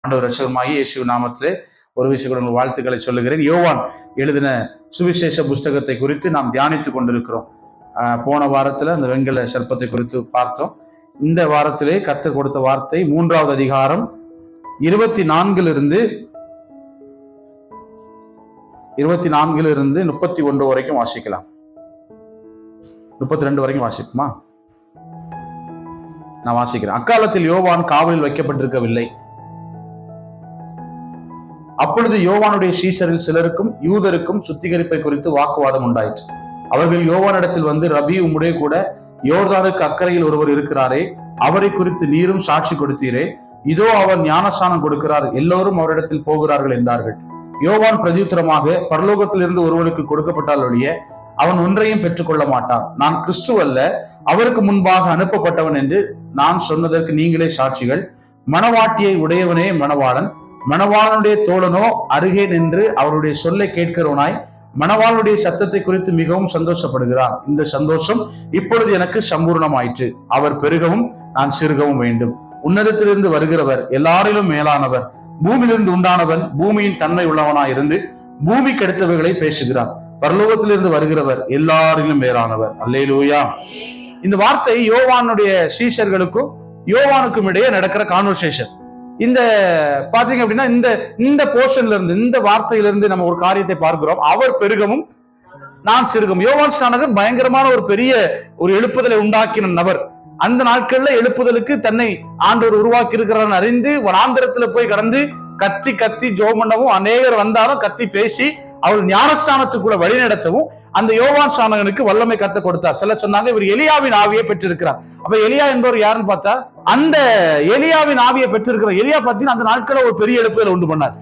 ஆண்டவர் இரட்சகருமாகிய இயேசு நாமத்திலே ஒரு விஷயம் வாழ்த்துக்களை சொல்லுகிறேன். யோவான் எழுதின சுவிசேஷ புஸ்தகத்தை குறித்து நாம் தியானித்துக் கொண்டிருக்கிறோம். போன வாரத்துல அந்த வெண்கல சர்ப்பத்தை குறித்து பார்த்தோம். இந்த வாரத்திலே கர்த்தர் கொடுத்த வார்த்தை 3வது அதிகாரம் 24 31 வரைக்கும் வாசிக்கலாம். 32 வரைக்கும் வாசிக்குமா? நான் வாசிக்கிறேன். அக்காலத்தில் யோவான் காவலில் வைக்கப்பட்டிருக்கவில்லை. அப்பொழுது யோவானுடைய சீஷரில் சிலருக்கும் யூதருக்கும் சுத்திகரிப்பை குறித்து வாக்குவாதம் உண்டாயிற்று. அவர்கள் யோவானிடத்தில் வந்து, ரபி, உம்முடைய கூட யோர்தானுக்கு அக்கறையில் ஒருவர் இருக்கிறாரே, அவரை குறித்து நீரும் சாட்சி கொடுத்தீரே, இதோ அவர் ஞானஸ்நானம் கொடுக்கிறார், எல்லோரும் அவரிடத்தில் போகிறார்கள் என்றார்கள். யோவான் பிரதியுத்தரமாக, பரலோகத்திலிருந்து ஒருவனுக்கு கொடுக்கப்பட்டால் ஒழிய அவன் ஒன்றையும் பெற்றுக்கொள்ள மாட்டான். நான் கிறிஸ்து அல்ல, அவருக்கு முன்பாக அனுப்பப்பட்டவன் என்று நான் சொன்னதற்கு நீங்களே சாட்சிகள். மணவாட்டியை உடையவனே மணவாளன், மணவாளனுடைய தோழனோ அருகே நின்று அவருடைய சொல்லை கேட்கிறவனாய் மணவாளனுடைய சத்தத்தை குறித்து மிகவும் சந்தோஷப்படுகிறான். இந்த சந்தோஷம் இப்பொழுது எனக்கு சம்பூர்ணமாயிற்று. அவர் பெருகவும் நான் சிறுகவும் வேண்டும். உன்னதத்திலிருந்து வருகிறவர் எல்லாரிலும் மேலானவர், பூமியிலிருந்து உண்டானவன், பூமியின் தன்மை உள்ளவனாய் இருந்து பூமிக்கு அடுத்தவைகளை பேசுகிறார். பரலோகத்திலிருந்து வருகிறவர் எல்லாரிலும் மேலானவர். அல்லேலூயா. இந்த வார்த்தை யோவானுடைய சீஷர்களுக்கும் யோவானுக்கும் இடையே நடக்கிற கான்வர்சேஷன். இந்த பாத்தீங்க அப்படின்னா இந்த போர்ஷன்ல இருந்து, இந்த வார்த்தையிலிருந்து நம்ம ஒரு காரியத்தை பார்க்கிறோம். அவர் பெருகவும் நான் சிறுகவும். யோவான் ஸ்நானகர் பயங்கரமான ஒரு பெரிய ஒரு எழுப்புதலை உண்டாக்கின நபர். அந்த நாட்கள்ல எழுப்புதலுக்கு தன்னை ஆண்டவர் உருவாக்கி இருக்கிறார் அறிந்து வனாந்திரத்துல போய் கடந்து கத்தி கத்தி ஜெபம் பண்ணவும், அநேகர் வந்தாலும் கத்தி பேசி அவர் ஞானஸ்தானத்துக்குள்ள வழிநடத்தவும் அந்த யோவான் ஸ்நானகனுக்கு வல்லமை கத்த கொடுத்தார். சில சொன்னாங்க இவர் எலியாவின் ஆவியை பெற்றிருக்கிறார். அப்ப எலியா என்பவர் யாருன்னு பார்த்தா, அந்த எலியாவின் ஆவியை பெற்றிருக்கிற எலியா பார்த்தீங்கன்னா அந்த நாட்கள ஒரு பெரிய எழுப்புதல் உண்டு பண்ணார்.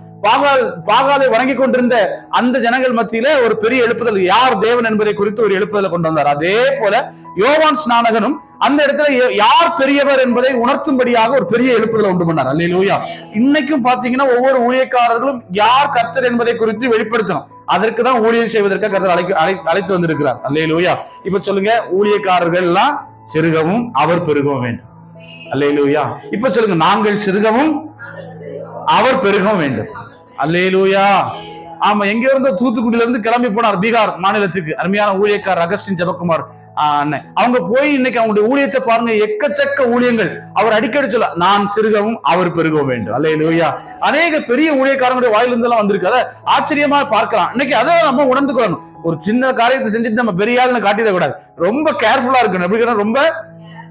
பாகாலை வணங்கி கொண்டிருந்த அந்த ஜனங்கள் மத்தியில ஒரு பெரிய எழுப்புதல், யார் தேவன் என்பதை குறித்து ஒரு எழுப்புதலை கொண்டு வந்தார். அதே போல யோவான் ஸ்நானகனும் அந்த இடத்துல யார் பெரியவர் என்பதை உணர்த்தும்படியாக ஒரு பெரிய எழுப்புதலை உண்டு பண்ணார். அல்லேலூயா. இன்னைக்கும் பாத்தீங்கன்னா ஒவ்வொரு ஊழியக்காரர்களும் யார் கர்த்தர் என்பதை குறித்து வெளிப்படுத்தணும். அதற்கு தான் ஊழியம் செய்வதற்கு கர்த்தர் அழைத்து வந்திருக்கிறார். அல்லேலூயா. இப்ப சொல்லுங்க, ஊழியக்காரர்கள் எல்லாம் சிறுகவும் அவர் பெருகவும் வேண்டும். அல்லேலூயா. இப்ப சொல்லுங்க, நாங்கள் சிறுகவும் அவர் பெருகவும் வேண்டும். அல்லேலூயா. ஆமா, எங்க இருந்து? தூத்துக்குடியில இருந்து கிளம்பி போனார் பீகார் மாநிலத்துக்கு. அருமையான ஊழியக்காரர் அகஸ்டின் ஜெபக்குமார் அண்ணன். அவங்க போய் இன்னைக்கு அவங்களுடைய ஊழியத்தை பாருங்க, எக்கச்சக்க ஊழியங்கள். அவர் அடிக்கடி சொல்ல, நான் சிறுகவும் அவர் பெருகவும் வேண்டும். அல்லேலூயா. அநேக பெரிய ஊழியக்காரங்களுடைய வாயிலிருந்து எல்லாம் வந்திருக்கு. அதை ஆச்சரியமா பார்க்கலாம். இன்னைக்கு அதை நம்ம உணர்ந்து கொள்ளணும். ஒரு சின்ன காரியத்தை செஞ்சுட்டு நம்ம பெரிய ஆளுன்னு காட்டிடக்கூடாது. ரொம்ப கேர்ஃபுல்லா இருக்கணும். எப்படி? ரொம்ப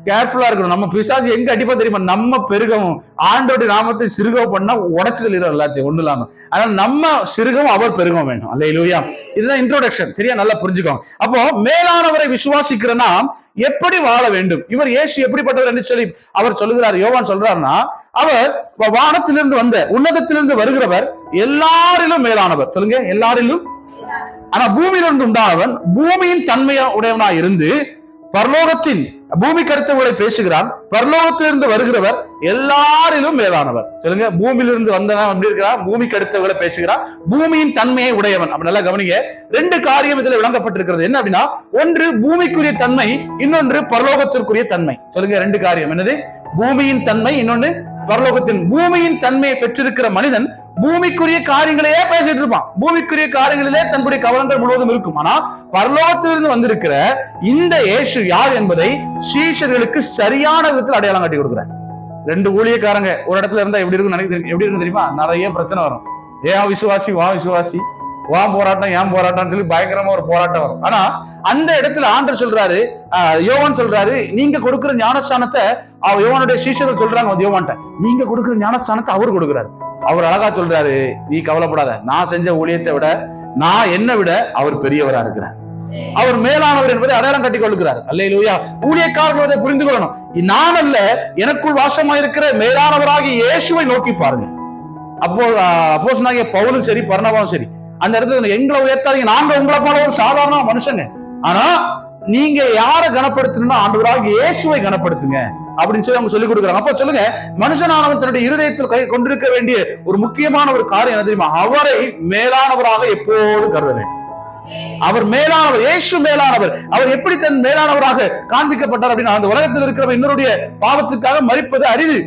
கேர்ஃபுல்லா இருக்கணும். நம்ம பிசாசு எங்க அடிப்பா தெரியுமா? நம்ம பெருகவும் ஆண்டோடைய நாமத்தை சிறுகவும் பண்ணா உடைச்சு சொல்லிடும் எல்லாத்தையும், ஒண்ணு இல்லாம. அதனால நம்ம சிறுகவும் அவர் பெருகவும் வேண்டும். அல்லேலூயா. இதுதான் இன்ட்ரோடக்ஷன். சரியா? நல்லா புரிஞ்சுக்கோங்க. அப்போ மேலானவரை விசுவாசிக்கிற நாம் எப்படி வாழ வேண்டும்? இவர் இயேசு எப்படிப்பட்டவர் என்று சொல்லி அவர் சொல்லுகிறார். யோவான் சொல்றாருன்னா, அவர் வானத்திலிருந்து வந்த, உன்னதத்திலிருந்து வருகிறவர் எல்லாரிலும் மேலானவர். சொல்லுங்க, எல்லாரிலும். ஆனா பூமியிலிருந்து உண்டானவன், பூமியின் தன்மையா உடையவனாய் இருந்து பரலோகத்தின் பூமிக்கு அடுத்தவர்களை பேசுகிறான். பரலோகத்திலிருந்து வருகிறவர் எல்லாரிலும் மேலானவர். சொல்லுங்க, பூமியிலிருந்து வந்தவன் எப்படி இருக்கிறான்? பூமிக்கு அடுத்தவர்களை பேசுகிறான். பூமியின் தன்மையை உடையவன். அப்ப நல்லா கவனிங்க, 2 காரியம் இதுல விளங்கப்பட்டிருக்கிறது. என்ன அப்படின்னா, ஒன்று பூமிக்குரிய தன்மை, இன்னொன்று பரலோகத்திற்குரிய தன்மை. சொல்லுங்க, 2 காரியம். என்னது? பூமியின் தன்மை, இன்னொன்னு பரலோகத்தின். பூமியின் தன்மையை பெற்றிருக்கிற மனிதன் பூமிக்குரிய காரியங்களையே பேசிட்டு இருப்பான். பூமிக்குரிய காரியங்களிலே தன்னுடைய கவனங்கள் முழுவதும் இருக்கும். ஆனா பரலோகத்திலிருந்து வந்திருக்கிற இந்த இயேசு யார் என்பதை சீஷர்களுக்கு சரியான விதத்தில் அடையாளம் காட்டி கொடுக்கிறார். 2 ஊழியக்காரங்க ஒரு இடத்துல இருந்தா எப்படி இருக்கும் தெரியுமா? நிறைய பிரச்சனை வரும். ஏன் விசுவாசி, வா விசுவாசி, வா போராட்டம், ஏன் போராட்டம் சொல்லி பயங்கரமா ஒரு போராட்டம் வரும். ஆனா அந்த இடத்துல ஆண்டவர் சொல்றாரு, யோவான் சொல்றாரு, நீங்க கொடுக்கிற ஞானஸ்தானத்தை யோவானுடைய சீஷர்கள் சொல்றாங்க யோவான்ட்ட, நீங்க கொடுக்கிற ஞானஸ்தானத்தை அவர் கொடுக்கிறாரு. அவர் அழகா சொல்றாரு, நீ கவலைப்படாத, நான் செஞ்ச ஊழியத்தை விட, நான் என்ன விட அவர் பெரியவரா இருக்கிறார், அவர் மேலானவர் என்பதை அடையாளம் கட்டி கொள்ளுகிறார். அல்லேலூயா. ஊழியக்காரர்கள் புரிந்து கொள்ளணும். நான் அல்ல, எனக்குள் வாசமாயிருக்கிற மேலானவராகிய இயேசுவை நோக்கி பாருங்க. அப்போஸ்தலனாகிய பவுலும் சரி, பர்னபாவும் சரி, அந்த இடத்துல எங்களை உயர்த்தாதீங்க, நாங்க உங்களை போல ஒரு சாதாரண மனுஷங்க. ஆனா நீங்க யாரை கனப்படுத்தணும்னா ஆண்டவராகிய இயேசுவை கனப்படுத்துங்க அப்படின்னு சொல்லி அவங்க சொல்லிக் கொடுக்குறாங்க. அப்ப சொல்லுங்க, மனுஷனானவன் தன்னுடைய இருதயத்தில் கொண்டிருக்க வேண்டிய ஒரு முக்கியமான ஒரு காரியம் என்ன தெரியுமா? அவரை மேலானவராக எப்போது கருத வேண்டும். அவர் மேலானவர், இயேசு மேலானவர். அவர் எப்படி தன் மேலானவராக காண்பிக்கப்பட்டார் அப்படின்னா, அந்த உலகத்தில் இருக்கிற இன்னொருடைய பாவத்துக்காக மரிப்பது அரிது,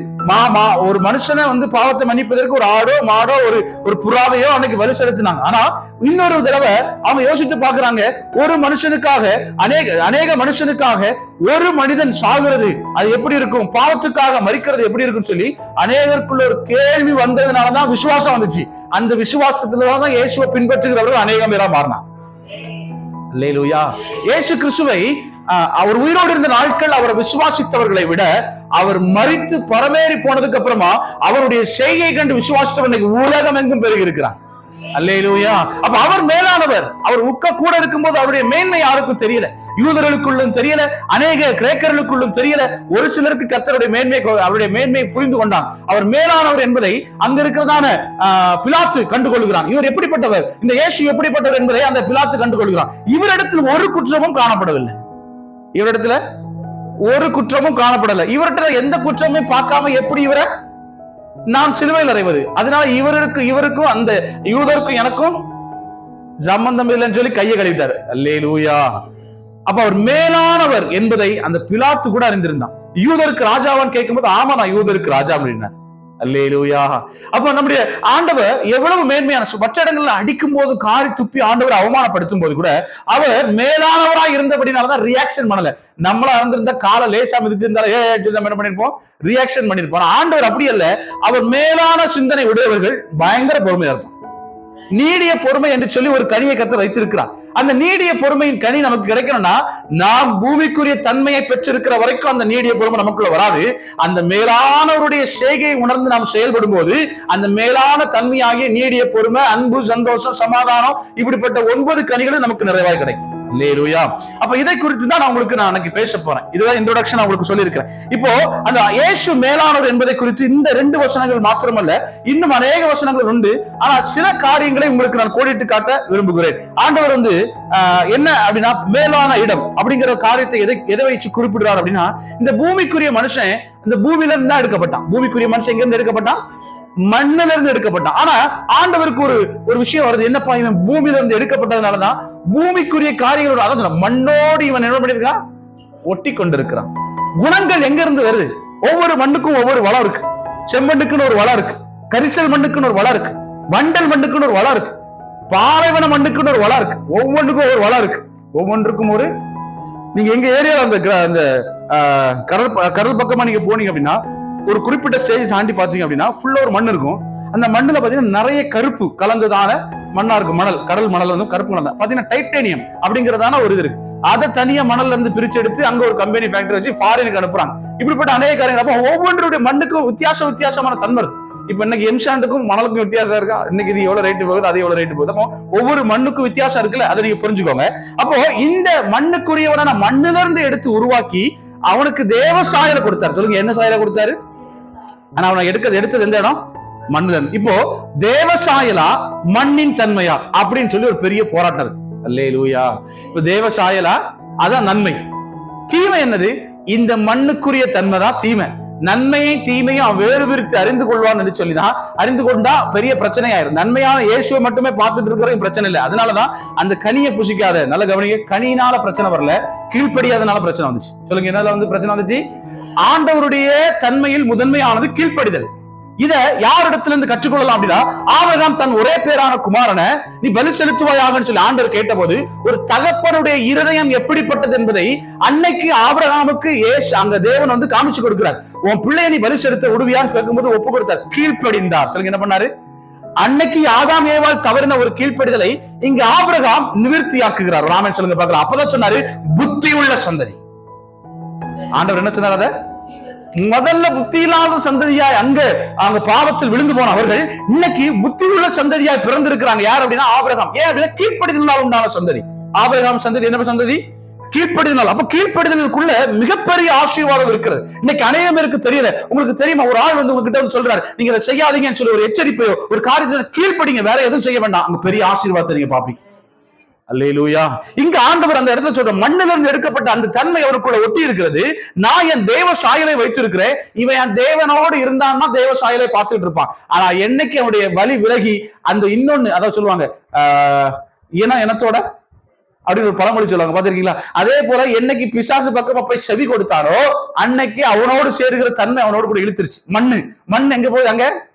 ஒரு மனுஷனை வந்து பாவத்தை மன்னிப்பதற்கு ஒரு ஆடோ மாடோ ஒரு புறாவையோ அன்னைக்கு வலி செலுத்தினாங்க. ஆனா இன்னொரு தடவை அவங்க யோசித்து பாக்குறாங்க, ஒரு மனுஷனுக்காக அநேக மனுஷனுக்காக ஒரு மனிதன் சாகுறது அது எப்படி இருக்கும், பாவத்துக்காக மரிக்கிறது எப்படி இருக்குன்னு சொல்லி அநேகருக்குள்ள ஒரு கேள்வி வந்ததுனாலதான் விசுவாசம் வந்துச்சு. அந்த விசுவாசத்துலதான் இயேசுவை பின்பற்றுகிறவர்கள் அநேகம் பேரா மாறினார். அல்லேலூயா. இயேசு கிறிஸ்துவை அவர் உயிரோடு இருந்த நாட்கள் அவரை விசுவாசித்தவர்களை விட அவர் மரித்து பரமேறி போனதுக்கு அப்புறமா அவருடைய செய்கை கண்டு விசுவாசித்தவர் உலகம் எங்கும் பெருகி இருக்கிறார். அல்லேலூயா. அப்ப அவர் மேலானவர். அவர் கூட இருக்கும்போது அவருடைய மேன்மை யாருக்கும் தெரியல. யூதர்களுக்குள்ளும் தெரியல, அநேக கிரேக்கர்களுக்குள்ளும் தெரியல. ஒரு சிலருக்கு கர்த்தருடைய அவருடைய மேன்மையை புரிந்து கொண்டான். அவர் மேலானவர் என்பதை அங்க இருக்கிறதான பிலாத்து கண்டுகொள்கிறான். இவர் எப்படிப்பட்டவர், இந்த இயேசு எப்படிப்பட்டவர் என்பதை அந்த பிலாத்து கண்டுகொள்கிறான். இவரிடத்தில் ஒரு குற்றமும் காணப்படவில்லை. இவரிடத்துல ஒரு குற்றமும் காணப்படல. இவர்கிட்ட எந்த குற்றமே பார்க்காம எப்படி இவரை நான் சிலுவையில் அறைவது? அதனால இவருக்கும் அந்த யூதருக்கும் எனக்கும் சம்பந்தம் இல்லைன்னு சொல்லி கையை கழுவிட்டாரு. அல்லேலூயா. அப்ப அவர் மேலானவர் என்பதை அந்த பிலாத்து கூட அறிந்திருந்தான். யூதருக்கு ராஜாவான்னு கேட்கும்போது ஆமா நான் யூதருக்கு ராஜா அப்படின்னா. அல்லேலூயா. அப்ப நம்முடைய ஆண்டவர் எவ்வளவு மேன்மையான, மற்ற இடங்கள்ல அடிக்கும் போது காரி துப்பி ஆண்டவர் அவமானப்படுத்தும் போது கூட அவர் மேலானவராக இருந்தபடினாலதான் ரியாக்ஷன் பண்ணல. நம்மளா இருந்திருந்தா காலை லேசா மிதிச்சிருந்தாலும் என்ன பண்ணிருப்போம், ரியாக்ஷன் பண்ணிருப்போம். ஆண்டவர் அப்படி அல்ல. அவர் மேலான சிந்தனை உடையவர்கள் பயங்கர பொறுமையா இருக்கும். நீடிய பொறுமை என்று சொல்லி ஒரு கனியை கர்த்தர் வைத்திருக்கிறார். அந்த நீடிய பொறுமையின் கனி நமக்கு கிடைக்கணும்னா நாம் பூமிக்குரிய தன்மையை பெற்றிருக்கிற வரைக்கும் அந்த நீடிய பொறுமை நமக்குள்ள வராது. அந்த மேலானவருடைய செய்கையை உணர்ந்து நாம் செயல்படும் போது அந்த மேலான தன்மையாகிய நீடிய பொறுமை, அன்பு, சந்தோஷம், சமாதானம், இப்படிப்பட்ட 9 கனிகளும் நமக்கு நிறைவாய் கிடைக்கும். அல்லேலூயா. அப்ப இதை குறித்து தான் நான் உங்களுக்கு பேச போறேன். இதுதான் இன்ட்ரோடக்ஷன் உங்களுக்கு சொல்லியிருக்கிறேன். இப்போ அந்த இயேசு மேலானவர் என்பதை குறித்து இந்த 2 வசனங்கள் மாத்திரமல்ல, இன்னும் அநேக வசனங்கள் உண்டு. ஆனா சில காரியங்களை உங்களுக்கு நான் கோடிட்டு காட்ட விரும்புகிறேன். ஆண்டவர் வந்து என்ன அப்படின்னா, மேலான இடம் அப்படிங்கிற காரியத்தை எதை வச்சு குறிப்பிடுறார் அப்படின்னா, இந்த பூமிக்குரிய மனுஷன் இந்த பூமியில இருந்து தான் எடுக்கப்பட்டான். பூமிக்குரிய மனுஷன் எங்க இருந்து எடுக்கப்பட்டான்? மண்ணில இருந்து எடுக்கப்பட்டான். ஆனா ஆண்டவருக்கு ஒரு விஷயம் வருது. என்னப்பா, இவன் பூமியில இருந்து எடுக்கப்பட்டதுனாலதான் பூமிக்குரிய காரியங்களோட, அதாவது மண்ணோடு இவன் என்ன பண்ணிருக்கான், ஒட்டி கொண்டிருக்கிறான். குணங்கள் எங்க இருந்து வருது? ஒவ்வொரு மண்ணுக்கும் ஒவ்வொரு வளம் இருக்கு. செம்மண்ணுக்குன்னு ஒரு வளம் இருக்கு, கரிசல் மண்ணுக்குன்னு ஒரு வளம் இருக்கு, வண்டல் மண்ணுக்குன்னு ஒரு வளம் இருக்கு, பாலைவன மண்ணுக்குன்னு ஒரு வளம் இருக்கு. ஒவ்வொன்றுக்கும் ஒரு வளம் இருக்கு. ஒவ்வொன்றுக்கும் ஒரு, நீங்க எங்க ஏரியாவில் அந்த கடல் பக்கமா நீங்க போனீங்க அப்படின்னா ஒரு குறிப்பிட்ட ஸ்டேஜ் தாண்டி பாத்தீங்க அப்படின்னா ஃபுல்லா ஒரு மண் இருக்கும். அந்த மண்ணுல பாத்தீங்கன்னா நிறைய கருப்பு கலந்ததான மண்ணா இருக்கும். மணல், கடல் மணல் வந்து கருப்பு மணல் தான். பாத்தீங்கன்னா டைட்டேனியம் அப்படிங்கறதான ஒரு இது இருக்கு. அதை தனியா மணல்ல இருந்து பிரிச்சு எடுத்து அங்க ஒரு கம்பெனி ஃபேக்டரி வச்சு ஃபாரினுக்கு அனுப்புறாங்க. இப்படிப்பட்ட அநேக காரியங்கள். அப்ப ஒவ்வொன்றுடைய மண்ணுக்கும் வித்தியாசமான தன்மை இருக்கு. இப்ப இன்னைக்கு எம்சாண்டுக்கும் மணலுக்கும் வித்தியாசம் இருக்கா? இன்னைக்கு இது எவ்வளவு ரேட்டு போகுது, அது எவ்வளவு ரேட்டு போகுது. அப்போ ஒவ்வொரு மண்ணுக்கும் வித்தியாசம் இருக்குல்ல, அதை நீங்க புரிஞ்சுக்கோங்க. அப்போ இந்த மண்ணுக்குரியவன மண்ணுல இருந்து எடுத்து உருவாக்கி அவனுக்கு தேவ சாயலை கொடுத்தாரு. சொல்லுங்க, என்ன சாயலை கொடுத்தாரு? ஆனா அவனை எடுத்தது எந்த இடம்? மண்ணுல. இப்போ தேவசாயலா மண்ணின் தன்மையா அப்படின்னு சொல்லி ஒரு பெரிய போராட்டம் இருக்கு. அல்லேலூயா. இப்ப தேவசாயலா அதான் நன்மை. தீமை என்னது? இந்த மண்ணுக்குரிய தன்மை தான் தீமை. நன்மையை தீமையும் அவன் வேறு பிரித்து அறிந்து கொள்வான்னு சொல்லிதான், அறிந்து கொண்டா பெரிய பிரச்சனை ஆயிரும். நன்மையான இயேசுவை மட்டுமே பார்த்துட்டு இருக்கிற பிரச்சனை இல்லை. அதனாலதான் அந்த கனியை புசிக்காத, நல்ல கவனிங்க, கனியினால பிரச்சனை வரல, கீழ்ப்படியாதனால பிரச்சனை வந்துச்சு. சொல்லுங்க, என்னால வந்து பிரச்சனை வந்துச்சு? ஆண்டவருடைய தன்மையில் முதன்மையானது கீழ்ப்படிதல். இத யாரிடத்துல இருந்து கற்றுக்கொள்ளலாம் அப்படின்னா, ஆபிரகாம் தன் ஒரே பேரான குமாரனை நீ பலி செலுத்துவாயாக சொல்லி ஆண்டவர் கேட்ட போது ஒரு தகப்பனுடைய இருதயம் எப்படிப்பட்டது என்பதை அன்னைக்கு ஆபிரகாமுக்கு அங்க தேவன் வந்து காமிச்சு கொடுக்கிறார். உன் பிள்ளைய நீ பலி செலுத்த விடுவியான்னு கேட்கும்போது ஒப்பு கொடுத்தார், கீழ்ப்படிந்தார். சொல்லுங்க, என்ன பண்ணாரு? அன்னைக்கு ஆதாம் ஏவாள் தவறின ஒரு கீழ்ப்படிதலை இங்க ஆபிரகாம் நிவர்த்தியாக்குகிறார். ராமன் சொல்லுங்க பாக்கலாம். அப்பதான் சொன்னாரு, புத்தி உள்ள சந்ததி. ஆண்டவர் என்ன சொன்னார்? அத முதல்ல புத்தி இல்லாத சந்ததியாய் அங்க பாவத்தில் விழுந்து போன அவர்கள் இன்னைக்கு புத்தி உள்ள சந்ததியாய் பிறந்திருக்கிறாங்க. யார் அப்படின்னா ஆபிரகாம். ஏன் அப்படின்னா கீழ்ப்படிதலால் உண்டான சந்ததி. ஆபிரகாம் சந்ததி என்ன சந்ததி? கீழ்ப்படிதல். அப்ப கீழ்ப்படிதலுக்குள்ள மிகப்பெரிய ஆசீர்வாதம் இருக்கிறது. இன்னைக்கு அநேகம் பேருக்கு தெரியல. உங்களுக்கு தெரியுமா, ஒரு ஆள் வந்து உங்ககிட்ட வந்து சொல்றாரு, நீங்க இதை செய்யாதீங்கன்னு சொல்லி ஒரு எச்சரிப்பையோ ஒரு காரியத்தை கீழ்ப்படிங்க, வேற எதுவும் செய்ய வேண்டாம், அங்க பெரிய ஆசீர்வாதத்தை நீங்க பாப்பீங்க. அல்லேலூயா. இங்க ஆண்டவர் அந்த இடத்துல சொல்ற மண்ணிலிருந்து எடுக்கப்பட்ட அந்த தன்மை அவருக்குள்ள ஒட்டி இருக்கிறது. நான் என் தேவ சாயலை வைத்திருக்கிறேன். இவன் என் தேவனோடு இருந்தான்னா தேவ சாயலை பார்த்துட்டு இருப்பான். ஆனா என்னைக்கு அவனுடைய வழி விலகி அந்த இன்னொன்னு, அதான் சொல்லுவாங்க, இனத்தோட அப்படின்னு ஒரு பழமொழி சொல்லுவாங்க, பாத்திருக்கீங்களா? அதே போல என்னைக்கு பிசாசு பக்கமா போய் செவி கொடுத்தாரோ அன்னைக்கு அவனோடு சேருகிற தன்மை அவனோடு கூட இழுத்துருச்சு. மண் எங்க போகுது? அங்க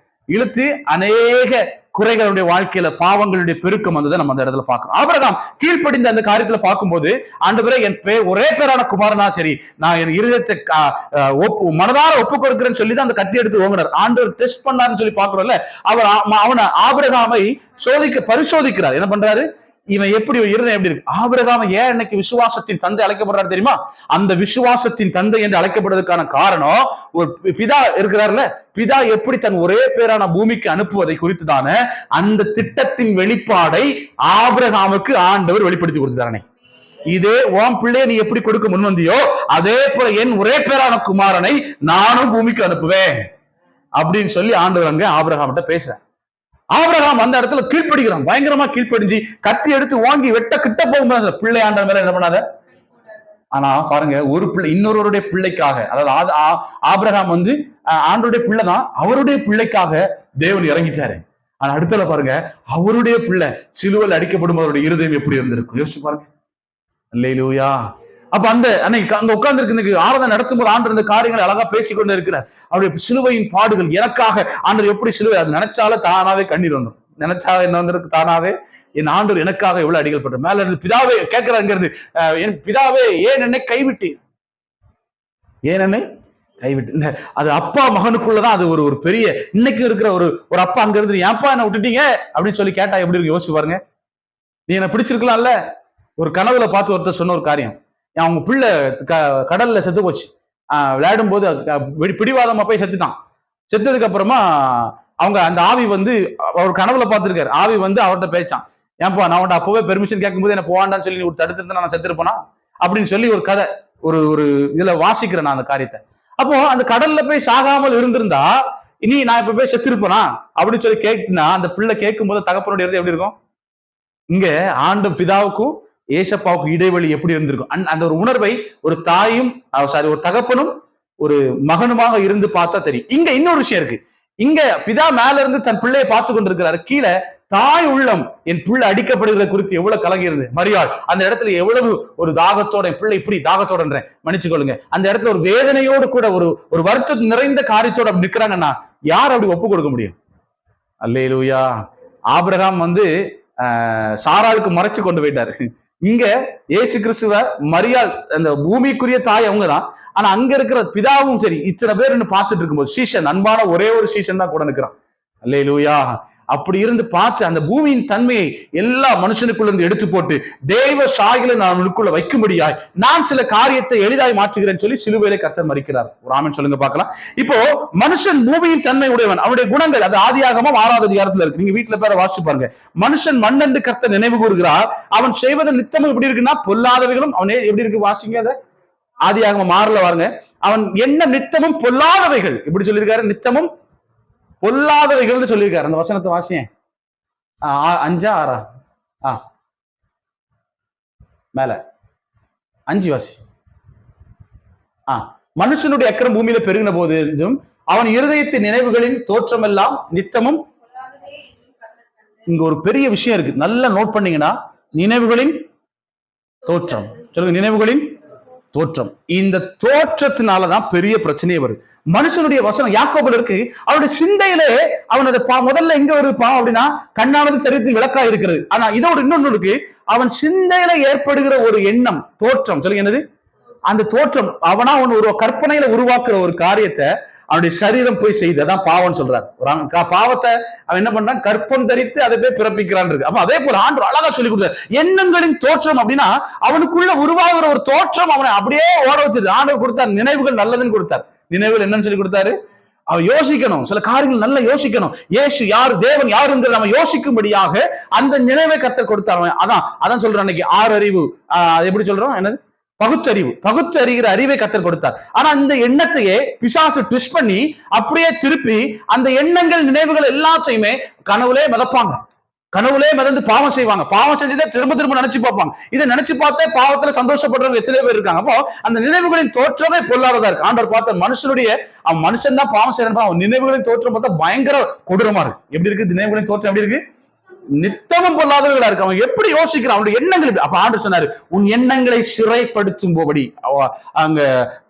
இழுத்து அநேக குறைகளுடைய வாழ்க்கையில பாவங்களுடைய பெருக்கம் வந்ததை நம்ம அந்த இடத்துல பார்க்கணும். ஆபிரகாம் கீழ்ப்படிந்த அந்த காரியத்துல பார்க்கும்போது, ஆண்டவரே என் ஒரே பேரான குமாரனா சரி, நான் என் இருதயத்தை மனதார ஒப்பு கொடுக்கிறேன்னு சொல்லி தான் அந்த கத்தி எடுத்து ஓங்கினார். ஆண்டவர் டெஸ்ட் பண்ணாருன்னு சொல்லி பாக்குறோம்ல, அவர் அவனை ஆபிரகாமை பரிசோதிக்கிறார். என்ன பண்றாரு? இவன் எப்படி இருதயம் எப்படி இருக்கு? ஆபிரகாம் ஏன் இன்னைக்கு விசுவாசத்தின் தந்தை அழைக்கப்படுறாரு தெரியுமா? அந்த விசுவாசத்தின் தந்தை என்று அழைக்கப்படுவதற்கான காரணம், ஒரு பிதா இருக்கிறார்ல, பிதா எப்படி தன் ஒரே பேரான பூமிக்கு அனுப்புவதை குறித்துதான அந்த திட்டத்தின் வெளிப்பாடை ஆபிரகாமுக்கு ஆண்டவர் வெளிப்படுத்தி கொடுத்தானே. இதே உன் பிள்ளைய நீ எப்படி கொடுக்க முன் வந்தியோ அதே போல என் ஒரே பேரான குமாரனை நானும் பூமிக்கு அனுப்புவேன் அப்படின்னு சொல்லி ஆண்டவர் அங்க ஆபிரகாம்கிட்ட பேசுறேன். ஆபிரகாம் அந்த இடத்துல கீழ்ப்படுகிறான், பயங்கரமா கீழ்ப்படிஞ்சு கத்தி எடுத்து வாங்கி வெட்ட கிட்ட போகும்போது பிள்ளை ஆண்டவர் மேல என்ன பண்ணாத. ஆனா பாருங்க, ஒரு பிள்ளை இன்னொருவருடைய பிள்ளைக்காக, அதாவது ஆபிரகாம் ஆண்டருடைய பிள்ளைதான், அவருடைய பிள்ளைக்காக தேவன் இறங்கிட்டாரு. ஆனா அடுத்தல பாருங்க, அவருடைய பிள்ளை சிலுவையில் அடிக்கப்படும் அவருடைய இருதயம் எப்படி இருந்திருக்கும் யோசிச்சு பாருங்க. அல்லேலூயா. அப்ப அன்னைக்கு அங்க உட்கார்ந்து இருக்கு ஆராதனை நடத்தும் போது ஆண்டு இந்த காரியங்களை அழகா பேசிக்கொண்டு இருக்கிறார். அவருடைய சிலுவையின் பாடுகள் எனக்காக ஆண்டவர் எப்படி சிலுவை, அது நினைச்சால தானாவே கண்ணீர் வந்துடும். நினைச்சால என்ன வந்திருக்கு? தானாவே என் ஆண்டவர் எனக்காக எவ்வளவு அடிகள் பட்ட மேல இருந்து பிதாவே கேட்கிறாங்கிறது, என் பிதாவே ஏன் என்னை கைவிட்டு, ஏன் என்னை கைவிட்டு. அது அப்பா மகனுக்குள்ளதான் அது ஒரு பெரிய, இன்னைக்கு இருக்கிற ஒரு அப்பா அங்க இருந்து ஏன்ப்பா என்ன விட்டுட்டீங்க அப்படின்னு சொல்லி கேட்டா எப்படி இருக்கு யோசிச்சு பாருங்க. நீ என்ன பிடிச்சிருக்கலாம்ல. ஒரு கனவுல பார்த்து ஒருத்தர் சொன்ன ஒரு காரியம், அவங்க பிள்ளை கடல்ல செத்து போச்சு, விளையாடும் போது பிடிவாதமா போய் செத்துட்டான். செத்ததுக்கு அப்புறமா அவங்க அந்த ஆவி அவர் கனவுல பார்த்திருக்காரு. ஆவி அவர்கிட்ட பேச்சான், ஏன்பா நான் அவன்கிட்ட அப்பவே பெர்மிஷன் கேட்கும்போது என்ன போவாண்டான்னு சொல்லி ஒரு தடுத்து நான் செத்துருப்பேனா அப்படின்னு சொல்லி ஒரு கதை ஒரு இதுல வாசிக்கிறேன் நான் அந்த காரியத்தை. அப்போ அந்த கடல்ல போய் சாகாமல் இருந்திருந்தா இனி நான் இப்ப போய் செத்துருப்பேனா அப்படின்னு சொல்லி கேட்டுனா அந்த பிள்ளை கேட்கும் போது தகப்பனுடைய எப்படி இருக்கும்? இங்க ஆண்டு பிதாவுக்கும் ஏசப்பாவுக்கு இடைவெளி எப்படி இருந்திருக்கும்? அந்த ஒரு உணர்வை ஒரு தாயும் ஒரு தகப்பனும் ஒரு மகனுமாக இருந்து பார்த்தா தெரியும். இங்க இன்னொரு விஷயம் இருக்கு. இங்க பிதா மேல இருந்து தன் பிள்ளையை பார்த்து கொண்டிருக்கிறாரு, கீழே தாய் உள்ளம் என் பிள்ளை அடிக்கப்படுகிற குறித்து எவ்வளவு கலங்கி இருந்தது. மரியாள் அந்த இடத்துல எவ்வளவு ஒரு தாகத்தோட, என் பிள்ளை இப்படி தாகத்தோட மன்னிச்சு கொள்ளுங்க, அந்த இடத்துல ஒரு வேதனையோடு கூட ஒரு வருத்தம் நிறைந்த காரியத்தோட அப்படி நிக்கிறாங்கன்னா யார் அப்படி ஒப்பு கொடுக்க முடியும்? அல்லேலூயா. ஆபிரகாம் சாராளுக்கு மறைச்சு கொண்டு போயிட்டாரு. இங்க இயேசு கிறிஸ்துவ மரியாள் அந்த பூமிக்குரிய தாய் அவங்கதான். ஆனா அங்க இருக்கிற பிதாவும் சரி, இத்தனை பேர் பார்த்துட்டு இருக்கும்போது சீசன், அன்பான ஒரே ஒரு சீசன் தான் கூட நிற்கிறான். அல்லேலூயா. அப்படி இருந்து பார்த்து அந்த பூமியின் தன்மையை எல்லா மனுஷனுக்குள்ள இருந்து எடுத்து போட்டு தெய்வ சாயலை நான் உனக்குள்ள வைக்கும்படியாய் நான் சில காரியத்தை எளிதாய் மாற்றுகிறேன்னு சொல்லி சிலுவையிலே கர்த்தர் மரிக்கிறார். ஒரு ஆமென் சொல்லுங்க பார்க்கலாம். இப்போ மனுஷன் பூமியின் தன்மை உடையவன், அவனுடைய குணங்கள் அது ஆதியாகமம் 6வது அதிகாரத்துல இருக்கு. நீங்க வீட்டுல பேர வாசிச்சு பாருங்க. மனுஷன் மண்ணென்று கர்த்தர் நினைவு கூறுகிறார், அவன் செய்வது நித்தமும் எப்படி இருக்குன்னா பொல்லாதவைகளும். அவனே எப்படி இருக்கு வாசிங்க, அதை ஆதியாகமம் 6ல வாருங்க. அவன் என்ன நித்தமும் பொல்லாதவைகள் எப்படி சொல்லியிருக்காரு? நித்தமும் பொல்லாதவைகள் சொல்லியிருக்காரு. அந்த வசனத்தை வாசியேன். 5 6 மேல 5 வாசி. மனுஷனுடைய அக்கிரம் பூமியில பெருகின போது அவன் இருதயத்தின் நினைவுகளின் தோற்றம் எல்லாம் நித்தமும். இங்க ஒரு பெரிய விஷயம் இருக்கு, நல்லா நோட் பண்ணீங்கன்னா, நினைவுகளின் தோற்றம். சொல்லுங்க, நினைவுகளின் தோற்றம். இந்த தோற்றத்தினாலதான் பெரிய பிரச்சனையே வருது. மனுஷனுடைய வசனம் யாக்கோபுல இருக்கு, அவருடைய சிந்தையிலே அவன் முதல்ல எங்க ஒரு பாவம் அப்படின்னா கண்ணானது சரீரத்தின் விளக்கா இருக்கிறது. ஆனா இதோட இன்னொன்னு இருக்கு, அவன் சிந்தையில ஏற்படுகிற ஒரு எண்ணம், தோற்றம். சொல்லுங்க என்னது? அந்த தோற்றம் அவனா ஒரு கற்பனையில உருவாக்குற ஒரு காரியத்தை அவனுடைய சரீரம் போய் செய்து, அதான் பாவம் சொல்றாரு. பாவத்தை அவன் என்ன பண்றான்? கற்பம் தரித்து அதை போய் பிறப்பிக்கிறான் இருக்கு. அப்ப அதே போல ஆண்டு அழகா சொல்லி கொடுத்தார், எண்ணங்களின் தோற்றம் அப்படின்னா அவனுக்குள்ள உருவாகிற ஒரு தோற்றம் அவனை அப்படியே ஓட வச்சது. ஆண்டு கொடுத்தார், நினைவுகள் நல்லதுன்னு கொடுத்தார். நினைவுகள் என்னன்னு சொல்லி கொடுத்தாரு? அவன் யோசிக்கணும், சில காரியங்கள் நல்லா யோசிக்கணும். இயேசு யார், தேவன் யாருங்கிறத நம்ம யோசிக்கும்படியாக அந்த நினைவை கர்த்தர் கொடுத்தார். அதான் சொல்றேன் அன்னைக்கு 6 அறிவு, எப்படி சொல்றோம்? என்னது? பகுத்தறிகிற அறிவை கர்த்தர் கொடுத்தார். ஆனா இந்த எண்ணத்தையே பிசாசு ட்விஸ்ட் பண்ணி அப்படியே திருப்பி அந்த எண்ணங்கள் நினைவுகள் எல்லாத்தையுமே கனவுலே மிதப்பாங்க. கனவுலே மிதந்து பாவம் செய்வாங்க. பாவம் செஞ்சதை திரும்ப திரும்ப நினைச்சு பார்ப்பாங்க. இதை நினைச்சு பார்த்தே பாவத்துல சந்தோஷப்படுறவங்க எத்தனை பேர் இருக்காங்க. அப்போ அந்த நினைவுகளின் தோற்றமே பொல்லாததா இருக்கு. ஆண்டவர் பார்த்த மனுஷனுடைய, அவன் மனுஷன் தான் பாவம் செய்யறான், அவன் நினைவுகளின் தோற்றம் பார்த்தா பயங்கர கொடூரமா இருக்கு. எப்படி இருக்கு நினைவுகளின் தோற்றம்? எப்படி இருக்கு? நித்தமும் பொல்லாதவர்களா இருக்கு. அவன் எப்படி யோசிக்கிறான், அவனுடைய எண்ணங்கள். அப்ப ஆண்டு சொன்னாரு, உன் எண்ணங்களை சிறைப்படுத்தும் போபடி அங்க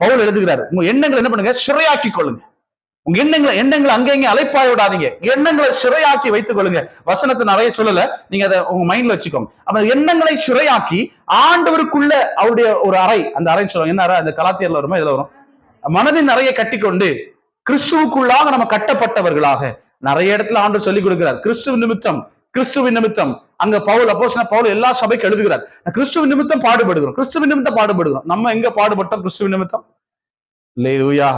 பவுல் எழுதுகிறாரு, உங்க எண்ணங்களை என்ன பண்ணுங்க, சிறையாக்கி கொள்ளுங்க. உங்க எண்ணங்களை அங்கங்க அலைப்பாய விடாதீங்க, எண்ணங்களை சிறையாக்கி வைத்துக் கொள்ளுங்க. வசனத்தை நிறைய சொல்லல, நீங்க அதை உங்க மைண்ட்ல வச்சுக்கோங்க. அப்ப எண்ணங்களை சிறையாக்கி ஆண்டவருக்குள்ள அவருடைய ஒரு அறை, அந்த அறை சொல்லுவாங்க என்ன அறை, அந்த கலாச்சாரத்துல வருமா, இதுல வரும், மனதின் நிறைய கட்டிக்கொண்டு கிறிஸ்துவுக்குள்ளாக நம்ம கட்டப்பட்டவர்களாக. நிறைய இடத்துல ஆண்டவர் சொல்லிக் கொடுக்கிறார், கிறிஸ்துவின் நிமித்தம். அங்க பவுல், அப்போஸ்தலனாகிய பவுல் எல்லா சபைக்கு எழுதுகிறார், கிறிஸ்துவின் நிமித்தம் பாடுபடுகிறோம். நம்ம எங்க பாடுபட்டோம்? கிறிஸ்துவின் நிமித்தம். அல்லேலூயா.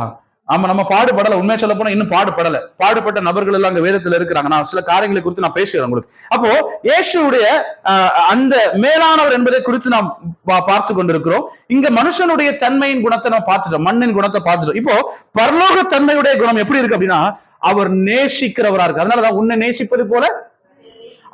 ஆமா, நம்ம பாடுபடல. உண்மையை சொல்ல போனா இன்னும் பாடுபட்ட நபர்கள் எல்லாம் அங்க வேதத்துல இருக்கிறாங்க. நான் சில காரியங்களை குறித்து நான் பேசுகிறேன் உங்களுக்கு. அப்போ இயேசுடைய அந்த மேலானவர் என்பதை குறித்து நாம் பார்த்து கொண்டிருக்கிறோம். இங்க மனுஷனுடைய தன்மையின் குணத்தை நம்ம பார்த்துட்டோம், மண்ணின் குணத்தை பார்த்துட்டோம். இப்போ பரலோக தன்மையுடைய குணம் எப்படி இருக்கு அப்படின்னா, அவர் நேசிக்கிறவரா இருக்கு. அதனாலதான் உன்னை நேசிப்பது போல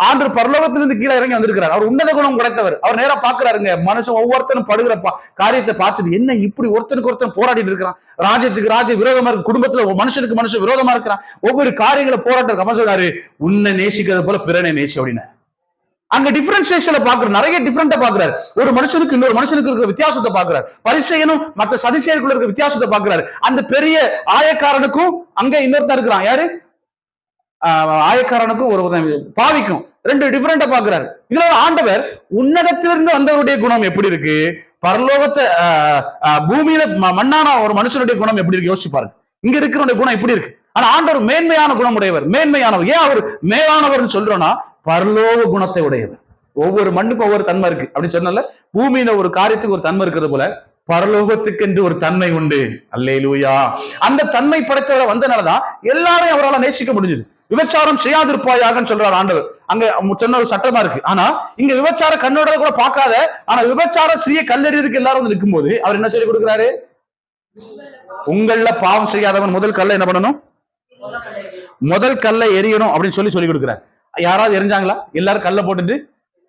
ஆண்டவர் பரலோகத்திலிருந்து கீழே இறங்கி வந்திருக்கிறார். அவர் உன்னத குணம் கிடைத்தவர். அவர் நேரா பாக்குறாருங்க, மனுஷன் ஒவ்வொருத்தரும் படுகிற காரியத்தை பார்த்துட்டு, என்ன இப்படி ஒருத்தனுக்கு ஒருத்தன் போராடிட்டு இருக்கிறான், ராஜ்யத்துக்கு ராஜ்ய விரோதமா இருக்கு, குடும்பத்துல மனுஷனுக்கு மனுஷன் விரோதமா இருக்கிறான், ஒவ்வொரு காரியங்களை போராட்டம். அப்ப சொல்றாரு, உன்னை நேசிக்கிறது போல பிறனை நேசி அப்படின்னு. அங்க டிஃபரன்சியேஷன்ல பாக்குறாரு, நிறைய டிஃபரெண்டா பாக்குறாரு. ஒரு மனுஷனுக்கு இன்னொரு மனுஷனுக்கு இருக்கிற வித்தியாசத்தை பாக்குறாரு. பரிசேயனும் மற்ற சதிசேயருக்குள்ள இருக்கிற வித்தியாசத்தை பாக்குறாரு. அந்த பெரிய ஆயக்காரனுக்கும் அங்க இன்னொருத்தன் இருக்கிறான், யாரு, ஆயக்காரனுக்கும் ஒரு பாவிக்கும், ரெண்டு டிஃபரெண்டா பாக்குறாரு. இதுல ஆண்டவர் உன்னதத்திலிருந்து வந்தவருடைய குணம் எப்படி இருக்கு, பரலோகத்தை பூமியில மண்ணான ஒரு மனுஷனுடைய குணம் எப்படி இருக்கு யோசிச்சு பாருங்க. இங்க இருக்கிற குணம் எப்படி இருக்கு. ஆனா ஆண்டவர் மேன்மையான குணம் உடையவர், மேன்மையானவர். ஏன் அவர் மேலானவர் சொல்றோம்னா, பரலோக குணத்தை உடையவர். ஒவ்வொரு மண்ணுக்கும் ஒவ்வொரு தன்மை இருக்கு அப்படின்னு சொன்னால, பூமியில ஒரு காரியத்துக்கு ஒரு தன்மை இருக்கிறது போல பரலோகத்துக்கு என்று ஒரு தன்மை உண்டு. அல்லேலூயா. அந்த தன்மை படைத்தவரை வந்தனாலதான் எல்லாரையும் அவரால் நேசிக்க முடிஞ்சது. விபச்சாரம் செய்யாதிருப்பாயாக சொல்றார் ஆண்டவர். அங்க சொன்ன ஒரு சட்டமா இருக்கு. ஆனா இங்க விபச்சார கண்ணோட கூட பார்க்காத, ஆனா விபச்சார ஸ்ரீய கல்லெறியதுக்கு எல்லாரும் வந்து நிற்கும் போது அவர் என்ன சொல்லி கொடுக்கிறாரு, உங்கள பாவம் செய்யாதவன் முதல் கல்லை என்ன பண்ணணும், முதல் கல்லை எரியணும் அப்படின்னு சொல்லி கொடுக்கிறார். யாராவது எரிஞ்சாங்களா? எல்லாரும் கல்லை போட்டுட்டு